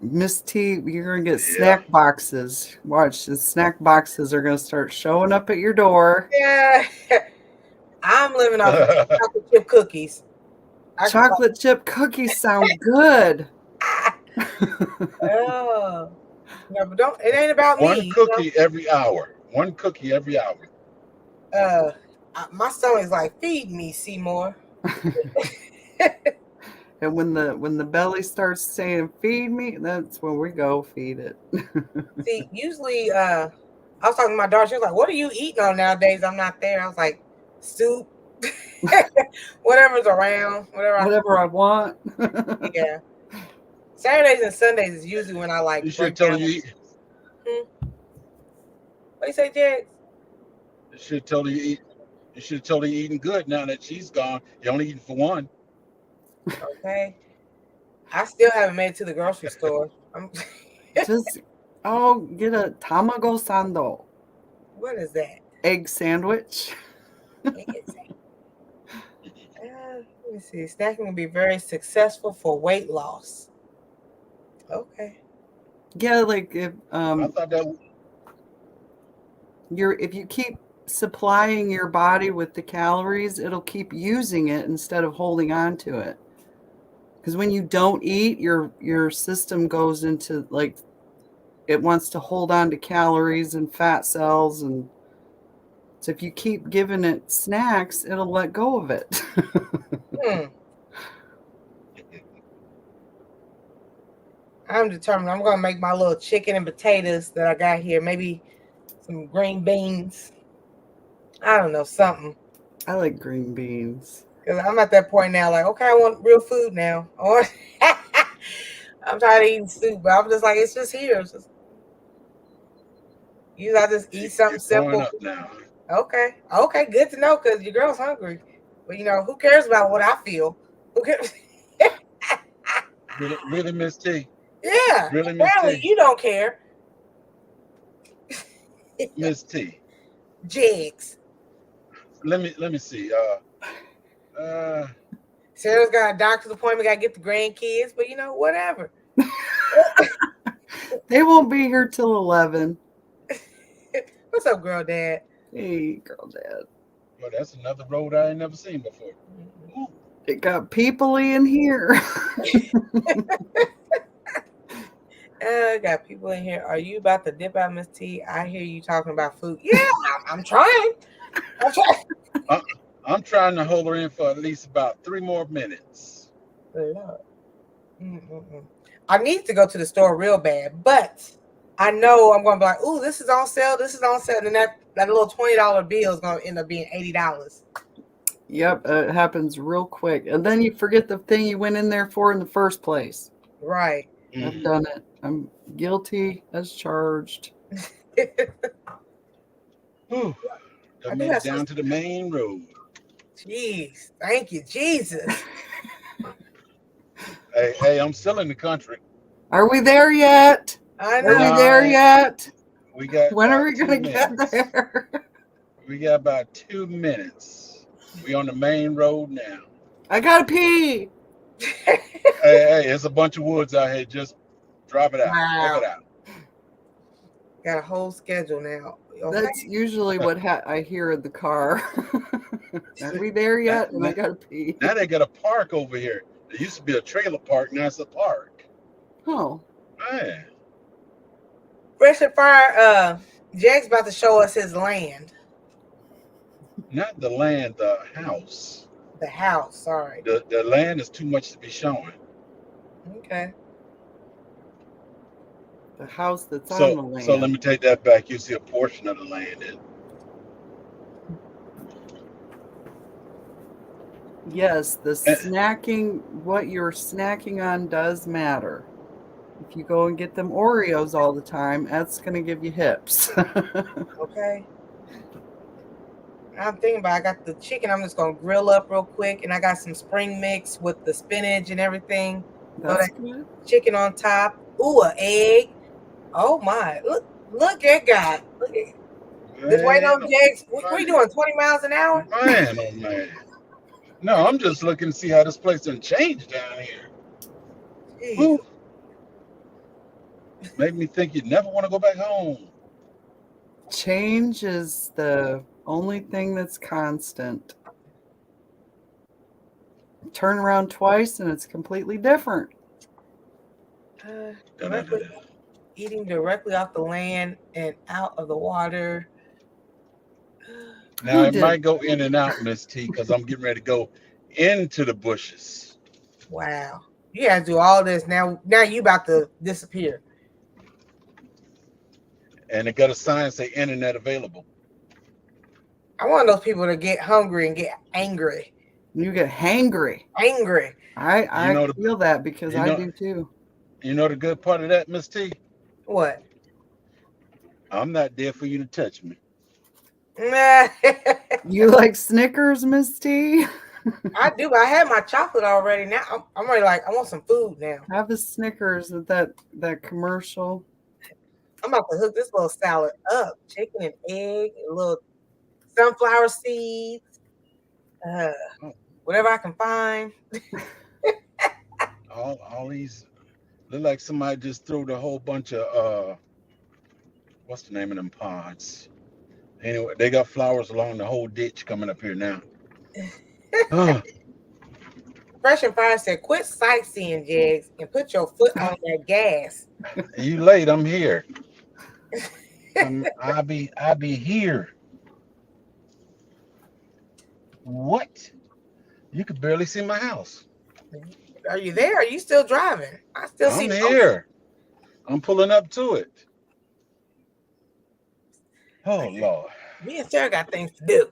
Speaker 2: Miss T, you're going to get snack boxes. Watch, the snack boxes are going to start showing up at your door.
Speaker 1: Yeah. I'm living off of chocolate chip cookies.
Speaker 2: Chocolate chip cookies sound good.
Speaker 1: Oh. No, but it ain't about
Speaker 3: One
Speaker 1: me.
Speaker 3: cookie every hour. One cookie every hour.
Speaker 1: My stomach's like, feed me, Seymour.
Speaker 2: And when the belly starts saying feed me, that's when we go feed it.
Speaker 1: See, usually I was talking to my daughter, she was like, what are you eating on nowadays? I'm not there. I was like, soup. Whatever's around.
Speaker 2: Whatever I want.
Speaker 1: Yeah. Saturdays and Sundays is usually when I like.
Speaker 3: You should tell you.
Speaker 1: What do you say, Jay?
Speaker 3: You should tell you You should have totally eaten good. Now that she's gone, you're only eating for one.
Speaker 1: Okay. I still haven't made it to the grocery store.
Speaker 2: Just get a tamago sando.
Speaker 1: What is that?
Speaker 2: Egg sandwich.
Speaker 1: Let me see. Snacking will be very successful for weight loss. Okay.
Speaker 2: Yeah, like if
Speaker 3: I thought that.
Speaker 2: if you keep supplying your body with the calories, it'll keep using it instead of holding on to it. Because when you don't eat, your system goes into like it wants to hold on to calories and fat cells, and so if you keep giving it snacks, it'll let go of it.
Speaker 1: I'm determined. I'm gonna make my little chicken and potatoes that I got here. Maybe some green beans. I don't know, something.
Speaker 2: I like green beans.
Speaker 1: Because I'm at that point now, like, okay, I want real food now. Or I'm tired of eating soup, but I'm just like, it's just here. It's just, usually I just eat something simple.
Speaker 3: Up now.
Speaker 1: Okay, good to know because your girl's hungry. But who cares about what I feel? Who cares?
Speaker 3: Really, Miss T?
Speaker 1: Yeah.
Speaker 3: Really, Miss T?
Speaker 1: You don't care.
Speaker 3: Miss T.
Speaker 1: Jigs.
Speaker 3: Let me see.
Speaker 1: Sarah's got a doctor's appointment, gotta get the grandkids, but whatever.
Speaker 2: They won't be here till 11.
Speaker 1: What's up, girl dad?
Speaker 2: Hey, girl dad.
Speaker 3: Well, that's another road I ain't never seen before. Ooh.
Speaker 2: It got people-y in here.
Speaker 1: Got people in here. Are you about to dip out, Miss T? I hear you talking about food. Yeah, I'm trying.
Speaker 3: I'm trying to hold her in for at least about 3 more minutes.
Speaker 1: I need to go to the store real bad, but I know I'm going to be like, ooh, this is on sale. This is on sale. And that little $20 bill is going to end up being $80.
Speaker 2: Yep, it happens real quick. And then you forget the thing you went in there for in the first place.
Speaker 1: Right.
Speaker 2: I've done it. I'm guilty as charged.
Speaker 3: I made it down to the main road.
Speaker 1: Jeez. Thank you, Jesus.
Speaker 3: Hey, I'm still in the country.
Speaker 2: Are we there yet?
Speaker 1: I know.
Speaker 2: Are we there yet?
Speaker 3: We got.
Speaker 2: When are we going to get there?
Speaker 3: We got about 2 minutes. We on the main road now.
Speaker 2: I gotta pee.
Speaker 3: Hey, it's a bunch of woods out here. Just drop it out.
Speaker 1: Wow.
Speaker 3: Drop it out.
Speaker 1: Got a whole schedule now. Okay.
Speaker 2: That's usually what I hear in the car. Are we there yet? And I gotta pee.
Speaker 3: Now they got a park over here. There used to be a trailer park. Now it's a park.
Speaker 2: Oh.
Speaker 3: Man.
Speaker 1: Fresh and Fire, Jack's about to show us his land.
Speaker 3: Not the land, the house.
Speaker 1: The house, sorry.
Speaker 3: The land is too much to be shown.
Speaker 1: Okay.
Speaker 2: The house that's on the land.
Speaker 3: So let me take that back. You see a portion of the land in.
Speaker 2: Yes, the snacking, what you're snacking on does matter. If you go and get them Oreos all the time, that's going to give you hips.
Speaker 1: Okay. I'm thinking about, I got the chicken I'm just going to grill up real quick, and I got some spring mix with the spinach and everything.
Speaker 2: That's good.
Speaker 1: Chicken on top. Ooh, an egg. Oh, my. Look at God. Look at this white on Jags. What are you doing, 20 miles an hour?
Speaker 3: Man, oh, man. No, I'm just looking to see how this place done changed down here. Made me think you'd never want to go back home.
Speaker 2: Change is the only thing that's constant. Turn around twice and it's completely different.
Speaker 1: Eating directly off the land and out of the water.
Speaker 3: Now, it might go in and out, Miss T, because I'm getting ready to go into the bushes.
Speaker 1: Wow. You got to do all this. Now you about to disappear.
Speaker 3: And it got a sign say internet available.
Speaker 1: I want those people to get hungry and get angry.
Speaker 2: You get hangry.
Speaker 1: Angry.
Speaker 2: I feel that because I do too.
Speaker 3: You know the good part of that, Miss T?
Speaker 1: What?
Speaker 3: I'm not there for you to touch me.
Speaker 2: You like Snickers, Miss T?
Speaker 1: I do. I had my chocolate already. Now I'm ready. Like I want some food now.
Speaker 2: Have a Snickers with that commercial.
Speaker 1: I'm about to hook this little salad up. Chicken and egg, a little sunflower seeds, whatever I can find.
Speaker 3: All these look like somebody just threw the whole bunch of what's the name of them pods? Anyway, they got flowers along the whole ditch coming up here now.
Speaker 1: Fresh and Fire said, "Quit sightseeing, Jigs, and put your foot on that gas."
Speaker 3: You late? I'm here. I be here. What? You could barely see my house.
Speaker 1: Are you there? Are you still driving? I still see.
Speaker 3: I'm here. I'm pulling up to it. Oh Lord.
Speaker 1: Me and Sarah got things to do.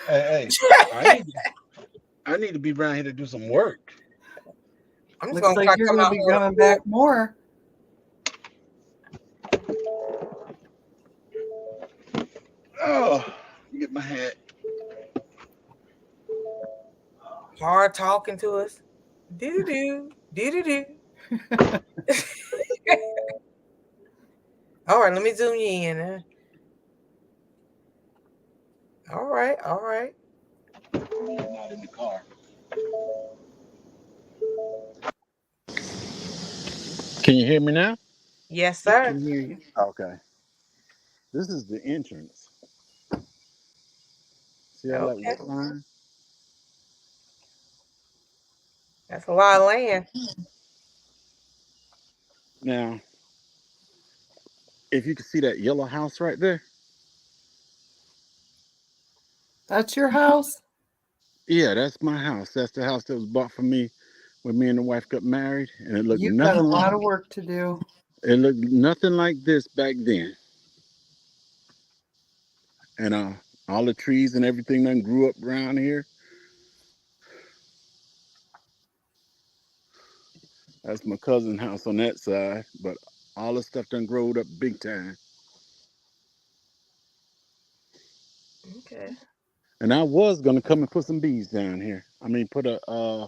Speaker 3: Hey, I need to be around here to do some work.
Speaker 1: I'm just
Speaker 2: Looks
Speaker 1: gonna
Speaker 2: like you're gonna be coming back more.
Speaker 3: Oh, get my hat.
Speaker 1: Hard talking to us. Do. All right, let me zoom you in. All right.
Speaker 3: Not in the car. Can you hear me now?
Speaker 1: Yes,
Speaker 2: I
Speaker 1: sir.
Speaker 2: can hear you.
Speaker 3: Okay. This is the entrance. See all that wood line?
Speaker 1: That's a lot of land.
Speaker 3: Now, if you can see that yellow house right there.
Speaker 2: That's your house?
Speaker 3: Yeah, that's my house. That's the house that was bought for me when me and the wife got married, and it looked
Speaker 2: You've got a
Speaker 3: nothing
Speaker 2: lot
Speaker 3: like
Speaker 2: of work to do.
Speaker 3: it looked nothing like this back then. And all the trees and everything that grew up around here. That's my cousin's house on that side, but all the stuff done growed up big time.
Speaker 1: Okay.
Speaker 3: And I was gonna come and put some bees down here. I mean, put a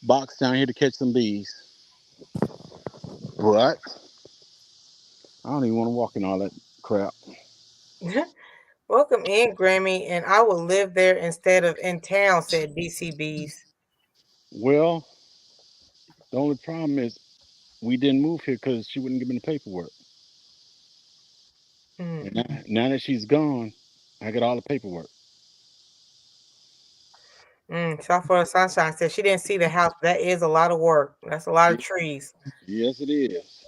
Speaker 3: box down here to catch some bees. But I don't even want to walk in all that crap.
Speaker 1: Welcome in, Grammy, and I will live there instead of in town, said DCBs.
Speaker 3: Well, the only problem is we didn't move here because she wouldn't give me the paperwork. And now that she's gone, I got all the paperwork.
Speaker 1: South Florida Sunshine said she didn't see the house. That is a lot of work. That's a lot of trees.
Speaker 3: Yes, it is.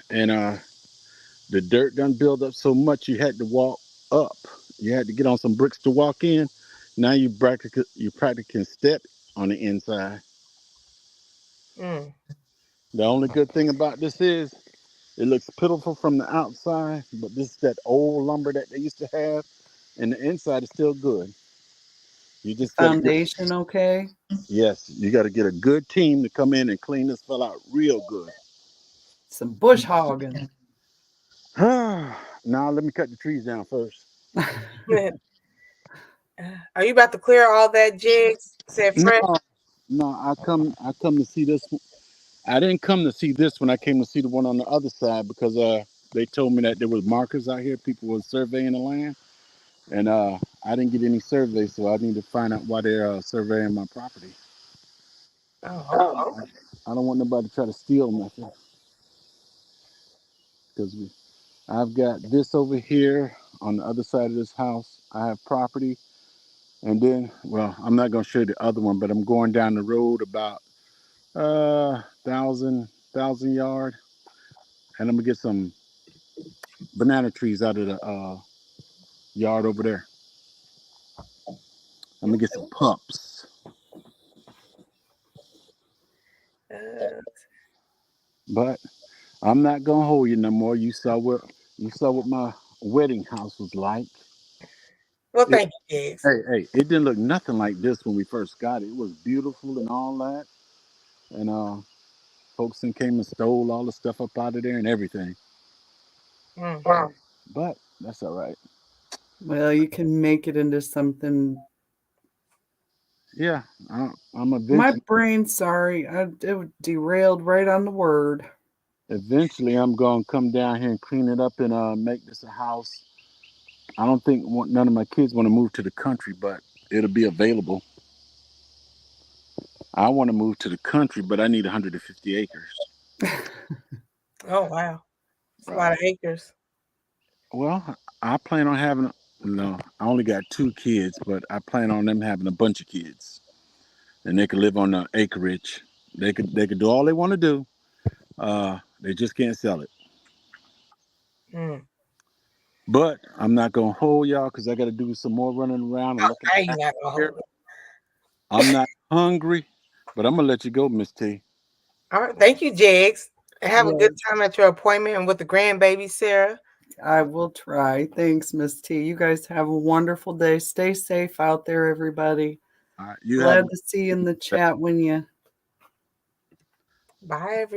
Speaker 3: And the dirt done built up so much you had to walk up. You had to get on some bricks to walk in. Now you practically can step on the inside. The only good thing about this is it looks pitiful from the outside, but this is that old lumber that they used to have, and the inside is still good. You just
Speaker 2: Foundation, okay?
Speaker 3: Yes, you got to get a good team to come in and clean this fella out real good.
Speaker 2: Some bush hogging.
Speaker 3: Now let me cut the trees down first.
Speaker 1: Are you about to clear all that, Jigs? Said Fred.
Speaker 3: No, I come to see this. I didn't come to see this one. I came to see the one on the other side because they told me that there was markers out here. People were surveying the land, and I didn't get any surveys, so I need to find out why they're surveying my property.
Speaker 1: Oh.
Speaker 3: I don't want nobody to try to steal nothing because I've got this over here on the other side of this house. I have property. And then, well, I'm not going to show you the other one, but I'm going down the road about 1,000 yard. And I'm going to get some banana trees out of the yard over there. I'm going to get some pups. But I'm not going to hold you no more. You saw what my wedding house was like.
Speaker 1: Well, thank you, Jigs.
Speaker 3: Hey, it didn't look nothing like this when we first got it. It was beautiful and all that. And folks then came and stole all the stuff up out of there and everything. But That's all right.
Speaker 2: Well, you can make it into something.
Speaker 3: Yeah, I'm
Speaker 2: My
Speaker 3: eventually.
Speaker 2: brain, sorry, it derailed right on the word.
Speaker 3: Eventually, I'm gonna come down here and clean it up and make this a house. I don't think none of my kids want to move to the country, but it'll be available. I want to move to the country, but I need 150 acres.
Speaker 1: Oh wow, it's a lot
Speaker 3: Right.
Speaker 1: of acres.
Speaker 3: Well, I plan on having. No, I only got 2 kids, but I plan on them having a bunch of kids, and they could live on the acreage. They could do all they want to do. They just can't sell it.
Speaker 1: Mm.
Speaker 3: But I'm not gonna hold y'all because I got to do some more running around and looking
Speaker 1: Now you're
Speaker 3: around
Speaker 1: not gonna
Speaker 3: here.
Speaker 1: hold it.
Speaker 3: I'm not hungry, but I'm gonna let you go, Miss T.
Speaker 1: All right, thank you, Jigs. And have a good
Speaker 2: Yes,
Speaker 1: time at your appointment and with the grandbaby, Sarah.
Speaker 2: I will try. Thanks, Miss T. You guys have a wonderful day. Stay safe out there, everybody.
Speaker 3: All right, you have.
Speaker 2: Glad to see you in the chat when you
Speaker 1: Bye, everyone.